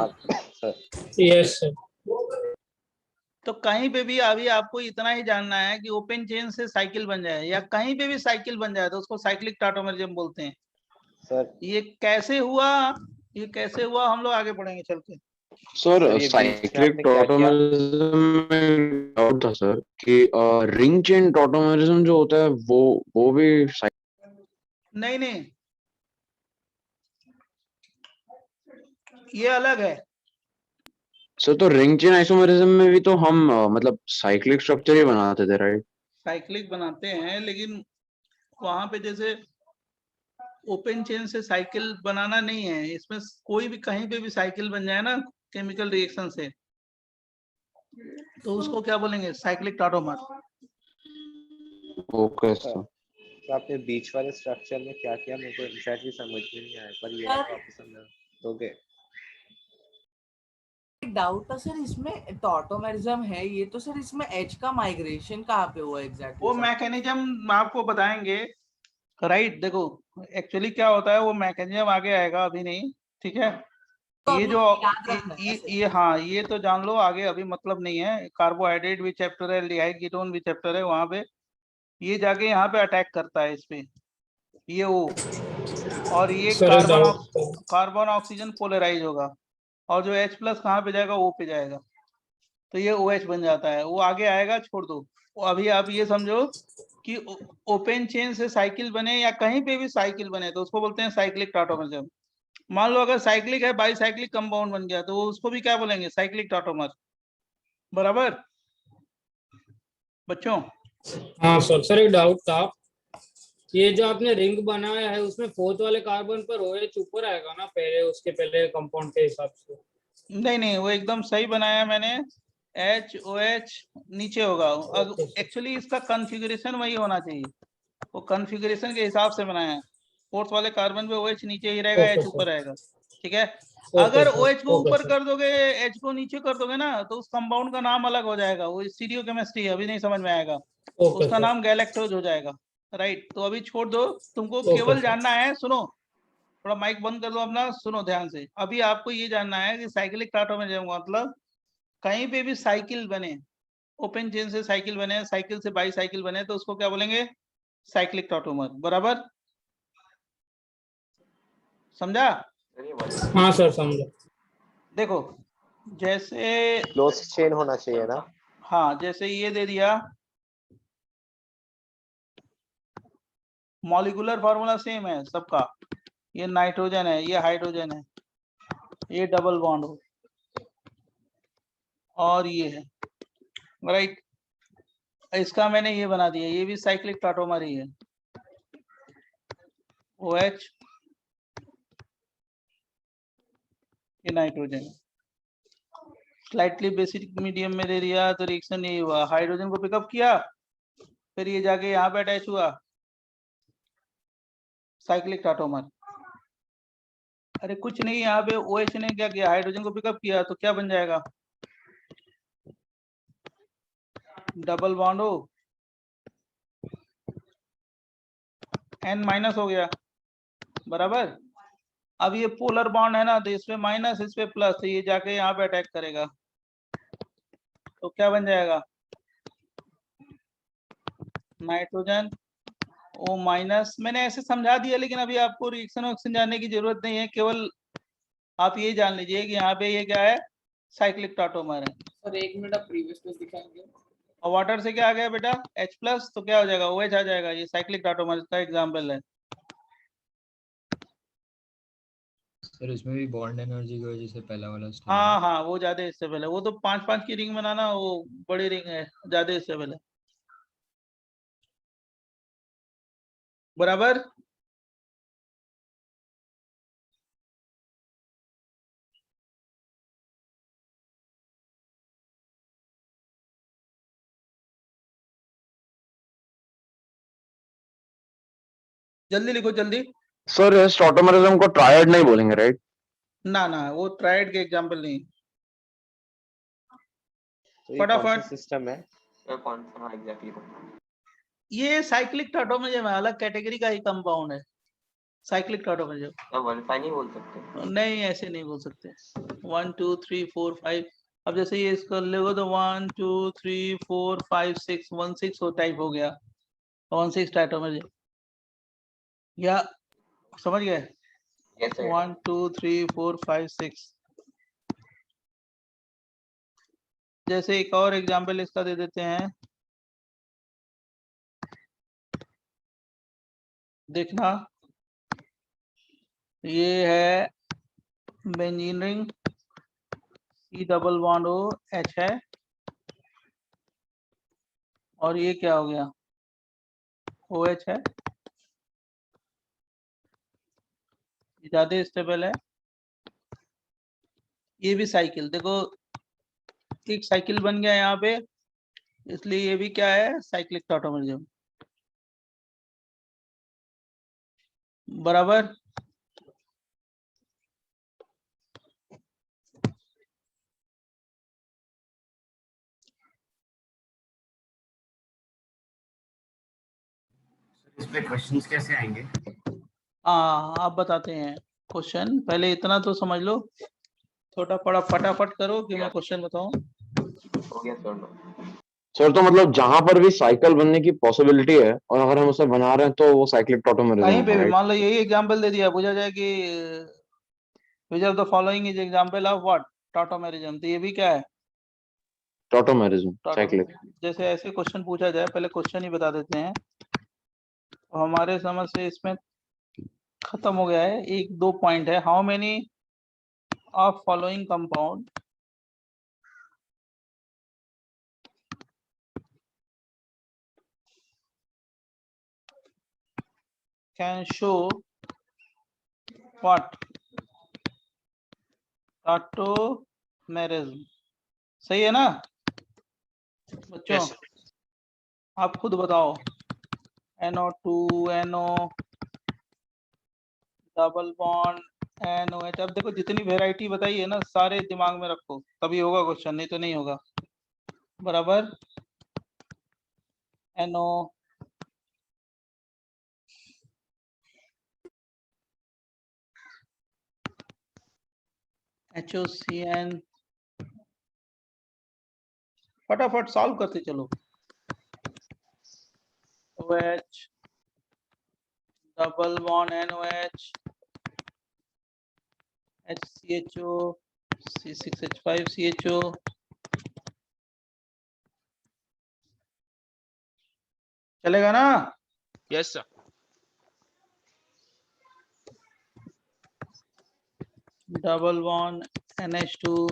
Yes sir. तो कहीं पे भी अभी आपको इतना ही जानना है कि ओपन चेन से साइकिल बन जाए या कहीं पे भी साइकिल बन जाए तो उसको साइक्लिक टॉटोमेरिज्म बोलते हैं। सर ये कैसे हुआ, ये कैसे हुआ, हम लोग आगे पढ़ेंगे चल के। सर ये बीच में साइक्लिक आपने क्या किया? टॉटोमेरिज्म में डाउट था सर कि रिंग चेन टॉटोमेरिज्म जो होता है वो भी नहीं नहीं, ये अलग है। सर तो रिंग चेन आइसोमेरिज्म में भी तो हम मतलब साइक्लिक स्ट्रक्चर ही बनाते थे, राइट? साइक्लिक बनाते हैं, लेकिन वहां पे जैसे ओपन चेन से साइकिल बनाना नहीं है, इसमें कोई भी कहीं पे भी साइकिल बन जाए ना केमिकल रिएक्शन से, तो उसको क्या बोलेंगे? Cyclic tautomer. Okay sir. तो आपने बीच वाले स्ट्रक्चर में क्या किया? मेरे को एग्जैक्टली समझ में नहीं आया, पर ये आप वापस समझा दोगे? डाउट था सर, इसमें टॉटोमेरिज्म है ये, तो सर इसमें H का माइग्रेशन कहाँ पे हुआ एग्जैक्टली? वो मैकेनिज्म आपको बताएंगे, राइट? देखो एक्चुअली क्या होता है, वो मैकेनिज्म आगे आएगा, अभी नहीं, ठीक है? तो ये अभी जो याद रखना है ऐसे। ये हाँ, ये तो जान लो, आगे अभी मतलब नहीं है। कार्बोहाइड्रेट भी चैप्टर है, एल्डिहाइड कीटोन भी चैप्टर है, वहां पे ये जाके यहाँ पे अटैक करता है इस पे, ये O, और ये sir doubt carbon oxygen polarise होगा, और जो H प्लस कहाँ पे जाएगा? O पे जाएगा, तो ये OH बन जाता है। वो आगे आएगा, छोड़ दो। अभी आप ये समझो कि ओपन चेन से साइकिल बने या कहीं पे भी साइकिल बने तो उसको बोलते हैं साइक्लिक टॉटोमर। मान लो अगर साइक्लिक है, बाईसाइक्लिक कंपाउंड बन गया तो उसको भी क्या बोलेंगे? Cyclic tautomer. बराबर बच्चों? हाँ सर। सर एक डाउट था, ये जो आपने रिंग बनाया है उसमें फोर्थ वाले कार्बन पर OH ऊपर आएगा ना, पहले उसके पहले कंपाउंड के हिसाब से? नहीं नहीं, वो एकदम सही बनाया मैंने। HOH नीचे होगा। एक्चुअली इसका कॉन्फ़िगरेशन वही होना चाहिए, वो कॉन्फ़िगरेशन के हिसाब से बनाया है। फोर्थ वाले कार्बन पे OH नीचे ही रहेगा, H ऊपर रहेगा, ठीक है? अगर OH को ऊपर कर दोगे, H को नीचे कर दोगे ना, तो उस कंपाउंड का नाम अलग हो जाएगा। वो स्टीरियोकेमिस्ट्री है, अभी नहीं समझ में आएगा। उसका नाम गैलेक्टोज हो जाएगा, राइट? तो अभी छोड़ दो, तुमको केवल जानना है, सुनो, थोड़ा माइक बंद कर दो अपना, सुनो ध्यान से। अभी आपको ये जानना है कि साइक्लिक टॉटोमेरिज्म मतलब कहीं पे भी साइकिल बने, ओपन चेन से साइकिल बने, साइकिल से बाईसाइकिल बने, तो उसको क्या बोलेंगे? Cyclic tautomer. बराबर समझा? हाँ सर समझा। देखो जैसे क्लोज चेन होना चाहिए ना? हाँ, जैसे ये दे दिया, मॉलिक्यूलर फार्मूला सेम है सबका। ये नाइट्रोजन है, ये हाइड्रोजन है, ये डबल बॉन्ड हो, और ये है, राइट? इसका मैंने ये बना दिया, ये भी साइक्लिक टॉटोमर ही है। OH, ये नाइट्रोजन, स्लाइटली बेसिक मीडियम में दे दिया तो रिएक्शन नहीं हुआ, हाइड्रोजन को पिकअप किया, फिर ये जाके यहाँ पे अटैच हुआ, साइक्लिक टॉटोमर। अरे कुछ नहीं, यहाँ पे OH ने क्या किया? हाइड्रोजन को पिकअप किया, तो क्या बन जाएगा? डबल बॉन्ड हो, N- हो गया। बराबर? अब ये पोलर बॉन्ड है ना, तो इसमें माइनस, इस पे प्लस, तो ये जाके यहाँ पे अटैक करेगा, तो क्या बन जाएगा? Nitrogen O minus. मैंने ऐसे समझा दिया, लेकिन अभी आपको रिएक्शन ऑक्सीजन जानने की जरूरत नहीं है, केवल आप ये जान लीजिए कि यहाँ पे ये क्या है, साइक्लिक टॉटोमर है। सर 1 मिनट आप प्रीवियस पेज दिखाएंगे। और वाटर से क्या आ गया बेटा, H+, तो क्या हो जाएगा, OH आ जाएगा। ये साइक्लिक टॉटोमर का एग्जाम्पल है। सर इसमें भी बॉन्ड एनर्जी की वजह से पहला वाला स्टेप हाँ हाँ, वो ज्यादा स्टेबल है। वो तो 5-5 की रिंग बनाना, वो बड़ी रिंग है, ज्यादा स्टेबल है। बराबर। जल्दी लिखो जल्दी। सर इस टॉटोमेरिज्म को ट्रायड नहीं बोलेंगे, राइट? ना ना, वो ट्रायड के एग्जाम्पल नहीं। तो ये कौन सा फटाफट। सिस्टम है? कौन सा? हाँ एग्जैक्टली। ये साइक्लिक टॉटोमरिज्म है, अलग कैटेगरी का ही कंपाउंड है साइक्लिक टॉटोमरिज्म। क्या वनफाई नहीं बोल सकते? नहीं, ऐसे नहीं बोल सकते। 1 2 3 4 5। अब जैसे ये इसको लोगे तो 1 2 3 4 5 6 1 6 टाइप हो गया, 1 6 टॉटोमरिज्म। या समझ गए? Yes, sir. 1 2 3 4 5 6। जैसे एक और एग्जांपल इसका दे देते हैं, देखना। ये है benzene ring, C double bond O H है, और ये क्या हो गया, OH है। ज्यादा स्टेबल है। ये भी साइकिल, देखो एक साइकिल बन गया यहाँ पे, इसलिए ये भी क्या है, साइक्लिक टॉटोमरिज्म। बराबर। इस पे क्वेश्चंस कैसे आएंगे? हाँ, आप बताते हैं क्वेश्चन। पहले इतना तो समझ लो, छोटा पड़ा फटाफट करो कि मैं क्वेश्चन बताऊं। हो गया सर। सर तो मतलब जहां पर भी साइकिल बनने की पॉसिबिलिटी है और अगर हम उसे बना रहे हैं तो वो साइक्लिक टॉटोमेरिज्म कहीं पे है, भी राइट? मान लो यही एग्जांपल दे दिया, पूछा जाए कि which of the following is example of what, tautomerism, तो ये भी क्या है, टॉटोमेरिज्म, साइक्लिक। टॉटोमेरिज्म। जैसे ऐसे क्वेश्चन पूछा जाए, पहले क्वेश्चन ही बता देते हैं, तो हमारे समझ से इसमें खत्म हो गया है। 1-2 पॉइंट है। How many of following compound can show what, tautomerism. सही है ना बच्चों? आप खुद बताओ। NO2 NO double bond NOH। अब देखो जितनी वैरायटी बताई है ना, सारे दिमाग में रखो, तभी होगा क्वेश्चन, नहीं तो नहीं होगा। बराबर। NO HOCN। फटाफट सॉल्व करते चलो। OH double bond NOH HCHO C6H5CHO। चलेगा ना? Yes sir. Double bond NH2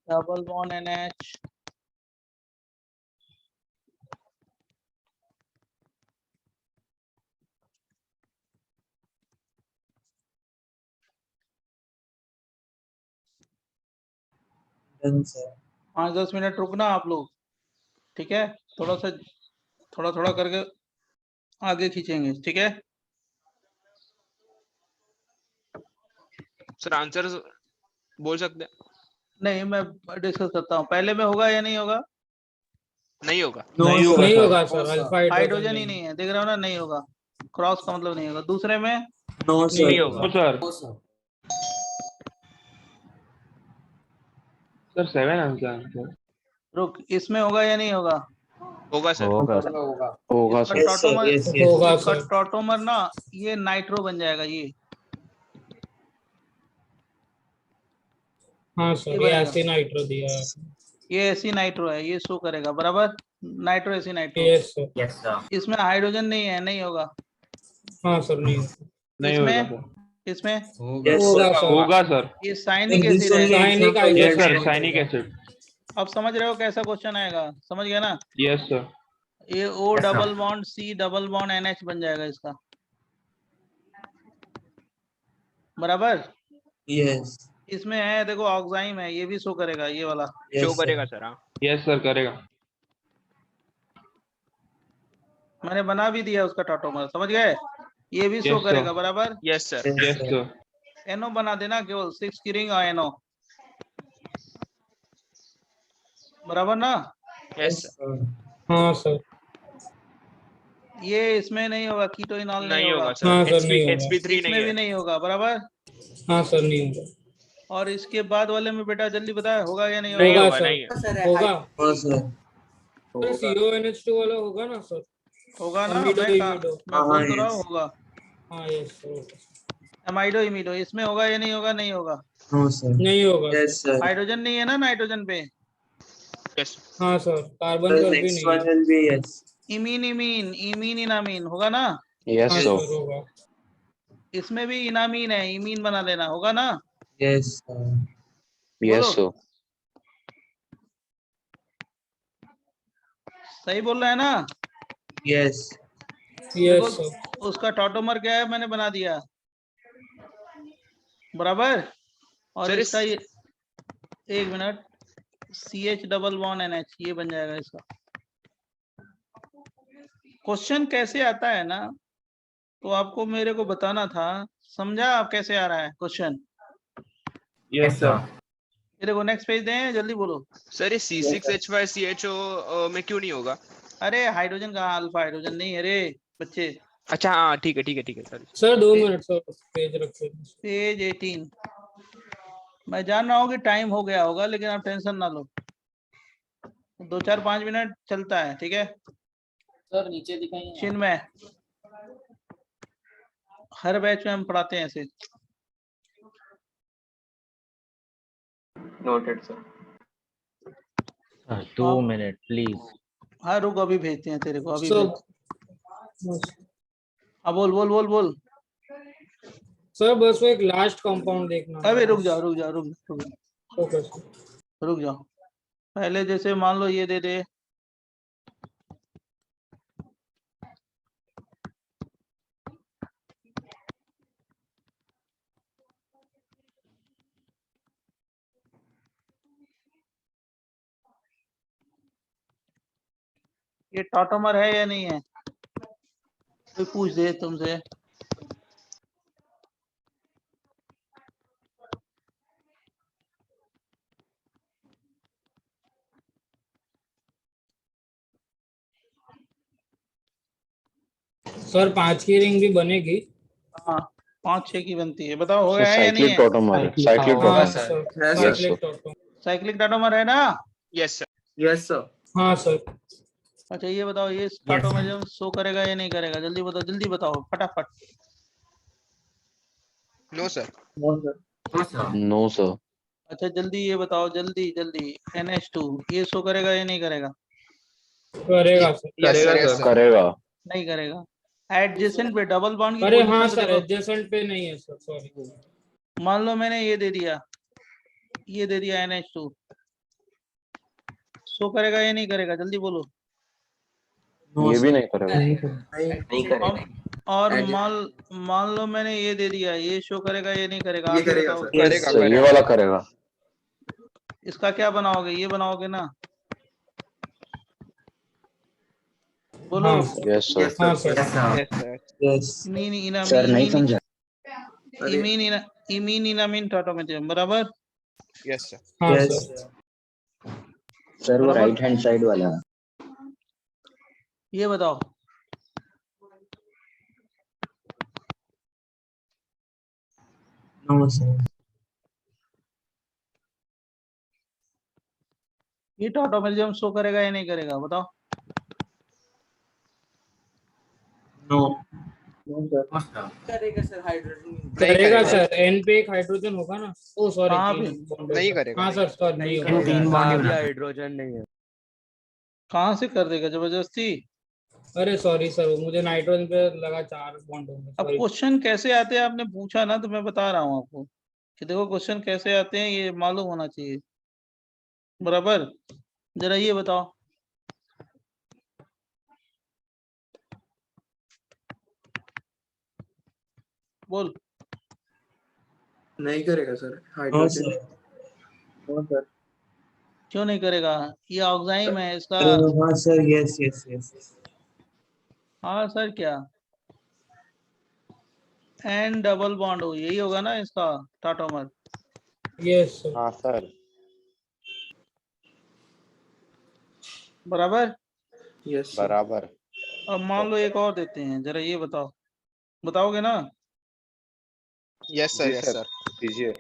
double bond NH done sir. 5-10 minute रुकना आप लोग, ठीक है? थोड़ा थोड़ा करके आगे खींचेंगे, ठीक है? सर आंसर बोल सकते हैं? नहीं, मैं डिस्कस करता हूँ। पहले में होगा या नहीं होगा? नहीं होगा। नहीं होगा सर, अल्फा हाइड्रोजन ही नहीं है, देख रहे हो ना, नहीं होगा। क्रॉस का मतलब नहीं होगा। दूसरे में नो नहीं होगा सर सर सर 7 आंसर रुक, इसमें होगा या नहीं होगा? होगा सर होगा होगा इसका सर। टॉटोमर, होगा इसका सर। टॉटोमर ना ये नाइट्रो बन जाएगा ये हाँ सर, ये बनेगा। ऐसे नाइट्रो दिया है। ये ऐसी नाइट्रो है, ये शो करेगा बराबर, नाइट्रो ऐसी nitro. Yes sir. Yes sir. इसमें हाइड्रोजन नहीं है, नहीं होगा। हाँ सर, नहीं नहीं होगा इसमें सर। इसमें होगा सर। होगा सर। ये साइनिक एसिड है। साइनिक यस सर, हाइड्रोजन साइनिक एसिड। अब समझ रहे हो कैसा क्वेश्चन आएगा? समझ गया ना? Yes sir. ये O Yes, sir. Double bond C double bond NH बन जाएगा इसका, बराबर। यस इसमें है देखो ऑक्साइम है, ये भी शो करेगा, ये वाला शो करेगा सर। हाँ यस सर, करेगा। मैंने बना भी दिया उसका टॉटोमर, समझ गए? ये भी शो Yes, sir. करेगा बराबर। Yes sir. Yes sir. NO बना देना, केवल 6 की रिंग और NO, बराबर ना? Yes sir. हाँ सर। ये इसमें नहीं होगा, कीटोइनॉल नहीं नहीं होगा, होगा सर। हाँ सर, नहीं होगा। Sp3 नहीं इसमें भी है। नहीं होगा, बराबर। हाँ सर, नहीं होगा। और इसके बाद वाले में बेटा जल्दी बताया, होगा या नहीं नहीं होगा? होगा, सर। नहीं है। सर होगा हाँ सर सर, CONH2 वाला होगा ना सर? होगा ना, अमीडो मैं इमीडो। बोल तो रहा हूँ yes. होगा। हाँ यस सर। अमाइडो इमिडो इसमें होगा या नहीं होगा? नहीं होगा। नो सर नहीं होगा यस सर। सर हाइड्रोजन नहीं है ना नाइट्रोजन पे? यस हाँ सर, कार्बन पर भी नेक्स्ट नहीं वन है। Will be yes imine imine imine enamine होगा ना? यस हाँ सर। सर, होगा। इसमें भी इनामीन है, इमीन बना लेना, होगा ना? Yes sir yes sir. सही बोल रहा है ना? यस देखो यस सर। उसका टॉटोमर क्या है, मैंने बना दिया, बराबर। और सर, इसका ये, एक minute, CH double bond NH ये बन जाएगा इसका। क्वेश्चन कैसे आता है ना, तो आपको मेरे को बताना था, समझा आप कैसे आ रहा है क्वेश्चन? Yes sir. ये देखो नेक्स्ट पेज दें, जल्दी बोलो। सर ये C6H5CHO में क्यों नहीं होगा? अरे हाइड्रोजन कहाँ, अल्फा हाइड्रोजन नहीं है रे बच्चे। अच्छा हाँ, ठीक है ठीक है ठीक है sir. Sir 2 minute sir, page रखिए। पेज 18। मैं जान रहा हूँ कि टाइम हो गया होगा, लेकिन आप टेंशन ना लो, 2-4-5 मिनट चलता है, ठीक है? सर नीचे दिखाइए। चिन्मय, हर बैच में हम पढ़ाते हैं ऐसे। Noted sir. 2 मिनट प्लीज। हाँ रुक, अभी भेजते हैं तेरे को, अभी सर भेज। हाँ बोल बोल बोल बोल। सर बस वो एक लास्ट कंपाउंड देखना है। अबे रुक जाओ रुक जाओ रुक जाओ, रुक जाओ, ओके सर। रुक जाओ। पहले जैसे मान लो ये दे दे, ये टॉटोमर है या नहीं है? कोई पूछ दे तुमसे। सर 5 की रिंग भी बनेगी? हाँ 5-6 की बनती है, बताओ हो सर गया है या नहीं साइक्लिक है? टॉटोमर है, साइक्लिक हाँ tautomer. Sir, yes cyclic sir. Tautomer. Cyclic tautomer है ना? Yes sir. यस सर हाँ सर। अच्छा ये बताओ, ये टॉटोमर शो करेगा या नहीं करेगा? जल्दी बताओ फटाफट। No sir. No sir. अच्छा जल्दी ये बताओ, जल्दी जल्दी। NH2 ये शो करेगा या नहीं करेगा? करेगा सर। करेगा सर। करेगा। नहीं करेगा। एडजेसेंट पे डबल बॉन्ड की अरे हाँ पोजीशन पे सर, देखो। एडजेसेंट पे नहीं है सर, सॉरी। मान लो मैंने ये दे दिया, ये दे दिया NH2, शो करेगा या नहीं करेगा? जल्दी बोलो। ये भी नहीं करेगा। नहीं करेगा। और मान लो मैंने ये दे दिया, ये शो करेगा या नहीं करेगा? आप ही बताओ। करेगा सर ये वाला करेगा। इसका क्या बनाओगे? ये बनाओगे ना? बोलो। हाँ सर। Yes sir. हाँ सर। यस इमीन सर नहीं इनामीन समझा। इमीन इनामीन टॉटोमेटिज्म, बराबर। Yes sir. हाँ यस सर। सर वो बराबर। राइट हैंड साइड वाला। ये बताओ, नो सर। ये टॉटोमेरिज्म शो करेगा या नहीं करेगा बताओ? नो करेगा सर हाइड्रोजन करेगा सर, एन पे एक हाइड्रोजन होगा ना। ओ सॉरी, कहाँ पे? नहीं करेगा, हाँ नहीं सर सर नहीं इन होगा। तीन बॉन्ड भी हाइड्रोजन नहीं है। कहाँ से कर देगा जबरदस्ती? अरे सॉरी सर, वो मुझे नाइट्रोजन पे लगा 4 बॉन्ड होंगे। अब सॉरी। क्वेश्चन कैसे आते हैं आपने पूछा ना, तो मैं बता रहा हूँ आपको कि देखो क्वेश्चन कैसे आते हैं ये मालूम होना चाहिए, बराबर? जरा ये बताओ, बोल। नहीं करेगा सर नो हाइड्रोजन। सर। क्यों नहीं करेगा? ये ऑक्साइम है इसका। हाँ सर, यस यस यस। हाँ सर, क्या एन डबल बॉन्ड हो, यही होगा ना इसका टाटोमर? Yes sir. हाँ सर। बराबर? Yes sir. बराबर। अब मान लो एक और देते हैं, जरा ये बताओ, बताओगे ना? यस सर, जी यस सर, सर। दीजिए।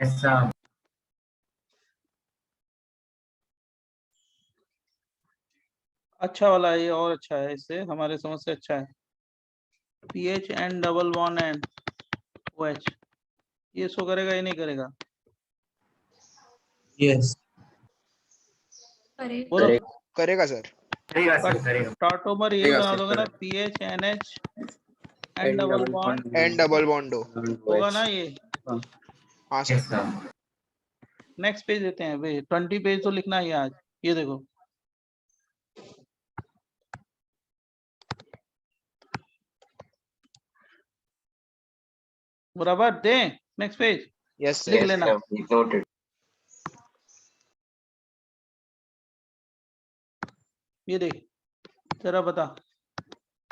अच्छा वाला है ये, और अच्छा है, इससे हमारे समझ से अच्छा है। PH N double bond N O H, ये शो करेगा या नहीं करेगा? यस बोलो। करेगा सर। टाटोमर यही बना दोगे ना, PH N H N double bond N double bond होगा ना ये? हाँ सर। नेक्स्ट पेज देते हैं भाई, 20 पेज तो लिखना ही है आज। ये देखो, बराबर दें? नेक्स्ट पेज यस लिख सर। लेना। नोटेड। ये देख, जरा बता,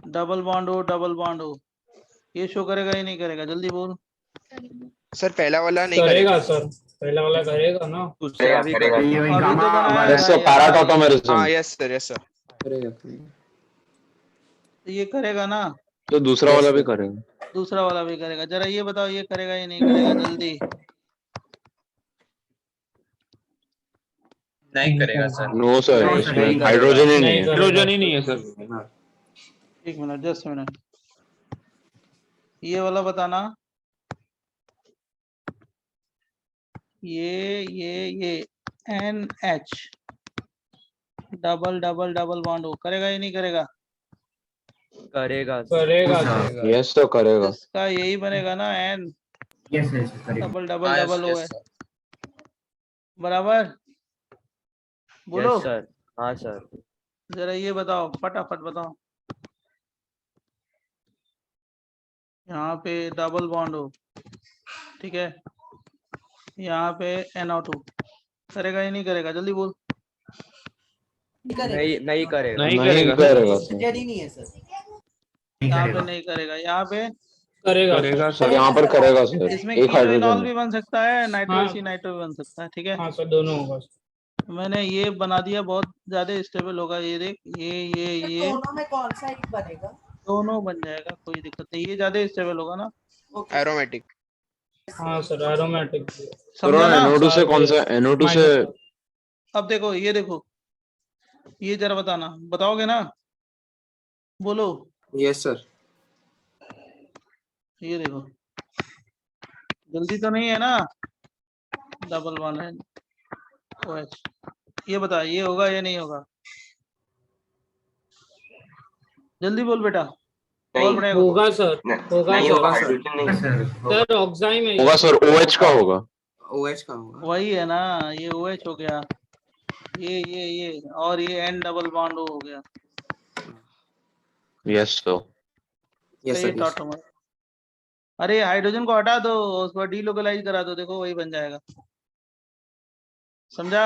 डबल बॉन्ड हो, ये शो करेगा या नहीं करेगा? जल्दी बोल। सर पहला वाला नहीं करेगा करेगा। सर, पहला वाला करेगा ना। दूसरा भी करेगा। करेगा। अभी तो बनाया यस था सर, ये, पैरा हाँ, टॉटोमेरिज्म। हाँ यस सर, यस सर। करेगा। ये करेगा ना? तो दूसरा वाला भी करेगा। दूसरा वाला भी करेगा। जरा ये बताओ, ये करेगा या नहीं करेगा? जल्दी। नहीं करेगा सर। नो सर, इसमें हाइड्रोजन ही नहीं है। हाइड्रोजन ही नहीं है सर। एक मिनट, जस्ट मिनट, ये वाला बताना। ये N H double double double bond हो, करेगा या नहीं करेगा? करेगा करेगा यस सर, करेगा। इसका यही बनेगा ना, एन डबल डबल डबल हो है, बराबर? बोलो। Yes sir. हाँ सर। जरा ये बताओ, फटाफट बताओ। यहाँ पे डबल बॉन्ड हो, ठीक है, यहाँ पे NO2, करेगा या नहीं करेगा? जल्दी बोल। नहीं करेगा। नहीं करेगा सर। स्टडी नहीं है सर। यहाँ पे नहीं करेगा, यहाँ पे करेगा सर यहाँ पर करेगा सर, इसमें एक कीटोइनॉल हाइड्रोजन भी बन सकता है, नाइट्रो हाँ। नाइट्रो भी बन सकता है, ठीक है। हाँ सर, दोनों होगा। मैंने ये बना दिया, बहुत ज्यादा स्टेबल होगा। ये देख, ये दोनों में कौन सा एक बनेगा? दोनों बन जाएगा, कोई दिक्कत नहीं, ये ज्यादा स्टेबल होगा ना। एरोमेटिक। हाँ सर, एरोमेटिक। समझा ना? NO2 से कौन सा? NO2 से अब देखो, ये देखो, ये जरा बताना, बताओगे ना? बोलो। Yes sir. ये देखो, जल्दी तो नहीं है ना? डबल वन है OH, ये बता, ये होगा या नहीं होगा? जल्दी बोल बेटा, बोल पड़ेगा। होगा सर, होगा नहीं सर। होगा, हाइड्रोजन नहीं है। सर ऑक्साइम है। होगा सर, OH का होगा। OH का होगा। वही है ना, ये OH हो गया, ये और ये N डबल बॉन्ड हो गया। Yes sir. यस ये सर। टॉटोमर। अरे हाइड्रोजन को हटा दो, उसको डीलोकलाइज करा दो, देखो वही बन जाएगा, समझा?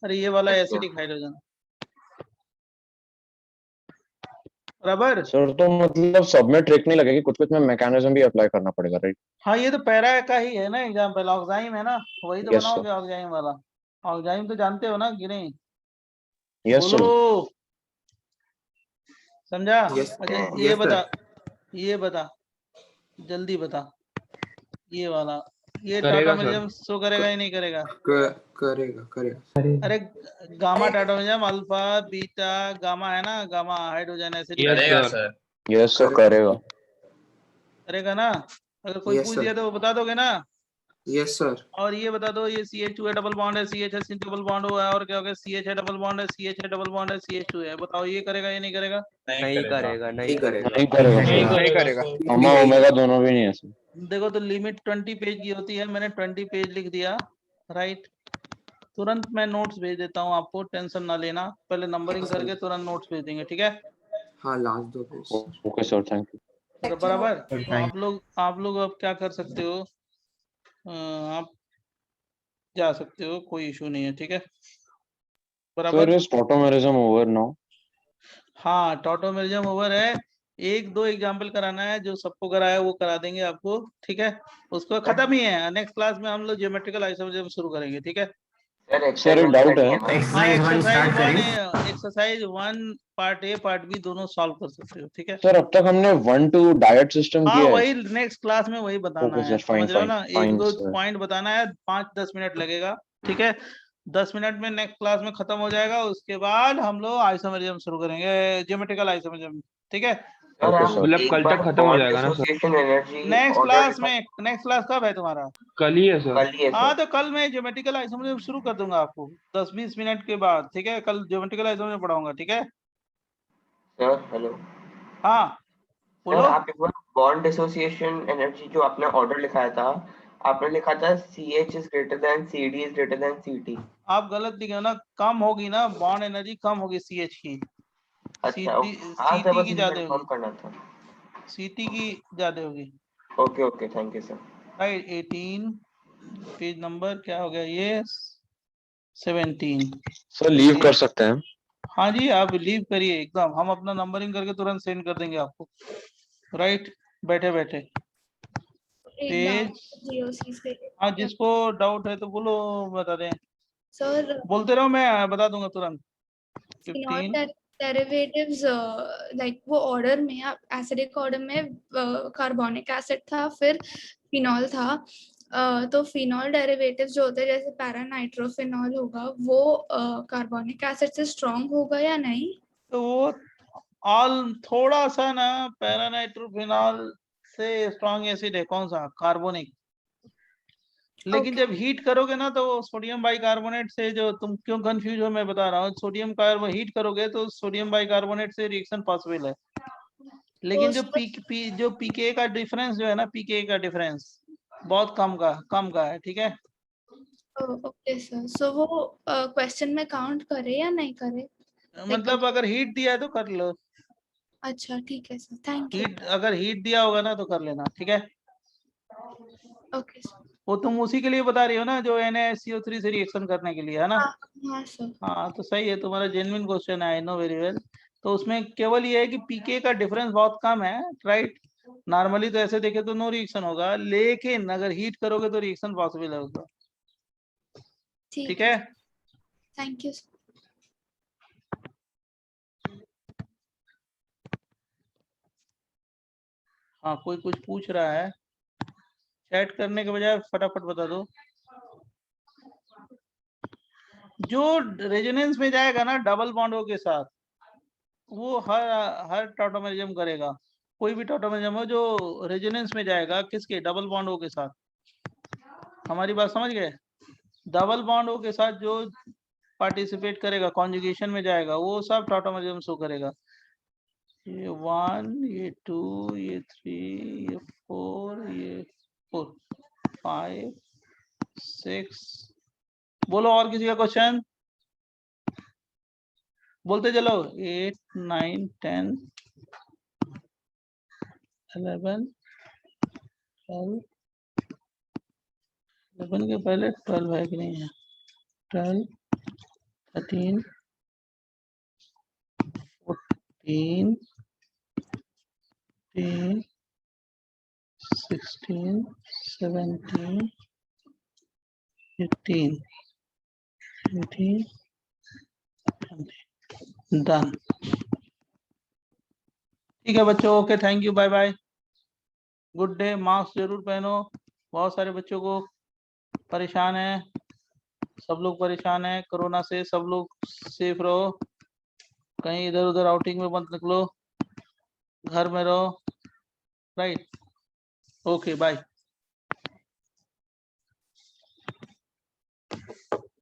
अरे ये वाला एसिडिक हाइड्रोजन, बराबर? सर तो मतलब सब में ट्रिक नहीं लगेगी, कुछ कुछ में मैकेनिज्म भी अप्लाई करना पड़ेगा, राइट? हाँ, ये तो पैरा का ही है ना एग्जाम्पल, ऑक्साइम है ना, वही तो Yes, बनाओगे ऑक्साइम वाला। ऑक्साइम तो जानते हो ना कि नहीं? Yes sir. बोलो, समझा? Yes, अच्छा yes, sir. ये बता, जल्दी बता, ये वाला ये करेगा टॉटोमेरिज्म शो करेगा ही नहीं करेगा? करेगा करेगा। अरे gamma tautomerism alpha beta gamma है ना, gamma hydrogen acid yes sir करेगा। करेगा ना? अगर कोई Yes, पूछ sir. दिया तो वो बता दोगे ना? Yes sir. और ये बता दो, ये CH2 है डबल बॉन्ड है, CH है डबल बॉन्ड हुआ है, और क्या हो गया, CH है डबल बॉन्ड है, CH है डबल बॉन्ड है, CH2 है। बताओ ये करेगा या नहीं करेगा? नहीं करेगा नहीं करेगा नहीं सर। करेगा। गामा ओमेगा दोनों भी नहीं है सर। देखो तो लिमिट 20 पेज की होती है, मैंने 20 पेज लिख दिया, राइट। तुरंत मैं नोट्स भेज देता हूँ आपको, टेंशन ना लेना, पहले नंबरिंग करके तुरंत नोट्स भेज देंगे, ठीक है? हाँ last 2 page. Okay sir thank you. तो बराबर। तो आप लोग अब क्या कर सकते हो, आप जा सकते हो, कोई इशू नहीं है, ठीक है? बराबर। Sir is tautomerism over now? हाँ टॉटोमेरिज्म ओवर है। 1-2 एग्जाम्पल कराना है, जो सबको कराया वो करा देंगे आपको, ठीक है? उसको खत्म ही है। नेक्स्ट क्लास में हम लोग ज्योमेट्रिकल आइसोमेरिज्म शुरू करेंगे, ठीक है? सर एक डाउट है। Exercise 1 part A part B दोनों सॉल्व कर सकते हो, ठीक है? सर अब तक हमने 1-2 डायट सिस्टम हाँ किया है। वही नेक्स्ट क्लास में वही बताना ओके है, सर फाइन समझ रहे हो फाइन ना? Fine 1-2 sir. पॉइंट बताना है, 5-10 मिनट लगेगा, ठीक है? 10 मिनट में नेक्स्ट क्लास में खत्म हो जाएगा। उसके बाद हम लोग आइसोमेरिज्म शुरू करेंगे, ज्योमेट्रिकल आइसोमेरिज्म, ठीक है? मतलब कल तक खत्म हो जाएगा ना सर? नेक्स्ट क्लास में, नेक्स्ट क्लास कब है तुम्हारा? कल ही है सर। हाँ तो कल मैं ज्योमेट्रिकल आइसोमेरिज्म शुरू कर दूंगा आपको 10-20 मिनट के बाद, ठीक है? कल ज्योमेट्रिकल आइसोमेरिज्म पढ़ाऊंगा, ठीक है? सर हेलो हाँ सर, बोलो। आप एक बार बॉन्ड डिसोसिएशन एनर्जी जो आपने ऑर्डर लिखाया था, आपने लिखा था CH is greater than CD is greater than CT। आप गलत लिखे हो ना, कम होगी ना बॉन्ड एनर्जी, कम होगी CH की। अच्छा हाँ सर, CT बस की मुझे ज्यादा कंफर्म होगी, करना था। CT की ज्यादा होगी। Okay okay thank you sir. Right 18 page number क्या हो गया ये 17। सर लीव कर सकते हैं? हाँ जी आप लीव करिए एकदम, हम अपना नंबरिंग करके तुरंत सेंड कर देंगे आपको, राइट? बैठे बैठे पेज। हाँ जिसको डाउट है तो बोलो, बता दें। सर बोलते रहो, मैं बता दूंगा तुरंत। 15 डेरिवेटिव्स लाइक वो ऑर्डर में एसिडिक ऑर्डर में कार्बोनिक एसिड था, फिर फिनॉल था, तो फिनॉल डेरिवेटिव्स जो होते हैं जैसे पैरानाइट्रोफिनॉल होगा वो कार्बोनिक एसिड से स्ट्रॉन्ग होगा या नहीं? तो वो ऑल थोड़ा सा ना पैरानाइट्रोफिनॉल से स्ट्रॉन्ग एसिड है, कौन सा? कार्बोनिक। लेकिन जब हीट करोगे ना तो सोडियम बाइकार्बोनेट से, जो तुम क्यों कंफ्यूज हो मैं बता रहा हूँ, सोडियम कार्बो हीट करोगे तो सोडियम बाइकार्बोनेट से रिएक्शन पॉसिबल है। लेकिन जो पीके का डिफरेंस जो है ना, पीके का डिफरेंस बहुत कम का है, ठीक है? ओके सर, सो वो क्वेश्चन में काउंट करे या नहीं करे? मतलब अगर हीट दिया है तो कर लो। अच्छा ठीक है सर, थैंक यू। हीट अगर हीट दिया होगा ना तो कर लेना, ठीक है? Okay sir. वो तुम उसी के लिए बता रही हो ना, जो NaSCO3 से रिएक्शन करने के लिए, है ना? हाँ सर। हाँ तो सही है, तुम्हारा जेन्युइन क्वेश्चन है, आई नो वेरी वेल। तो उसमें केवल ये है कि पीके का डिफरेंस बहुत कम है, राइट? नॉर्मली तो ऐसे देखे तो नो रिएक्शन होगा, लेकिन अगर हीट करोगे तो रिएक्शन पॉसिबल है उसका, ठीक है? Thank you sir. हाँ कोई कुछ पूछ रहा है, चैट करने के बजाय फटाफट बता दो। जो रेजोनेंस में जाएगा ना डबल बॉन्डों के साथ, वो हर टॉटोमेरिज्म करेगा। कोई भी टॉटोमेरिज्म हो जो रेजोनेंस में जाएगा, किसके? डबल बॉन्डों के साथ। हमारी बात समझ गए? डबल बॉन्डों के साथ जो पार्टिसिपेट करेगा, कॉन्जुगेशन में जाएगा, वो सब टॉटोमेरिज्म शो करेगा। ये 1, ये 2, ये 3, ये 4, ये 4, 5, 6। बोलो और किसी का क्वेश्चन? बोलते चलो। 8, 9, 10, 11, 12, 11 के पहले 12 है कि नहीं है? 12, 13, 14, 15, 16, 17, 18, 19, 20। डन। ठीक है बच्चों, okay thank you, bye bye, good day. Mask जरूर पहनो। बहुत सारे बच्चों को परेशान है, सब लोग परेशान है कोरोना से। सब लोग सेफ रहो, कहीं इधर उधर आउटिंग में मत निकलो, घर में रहो। Right, okay, bye.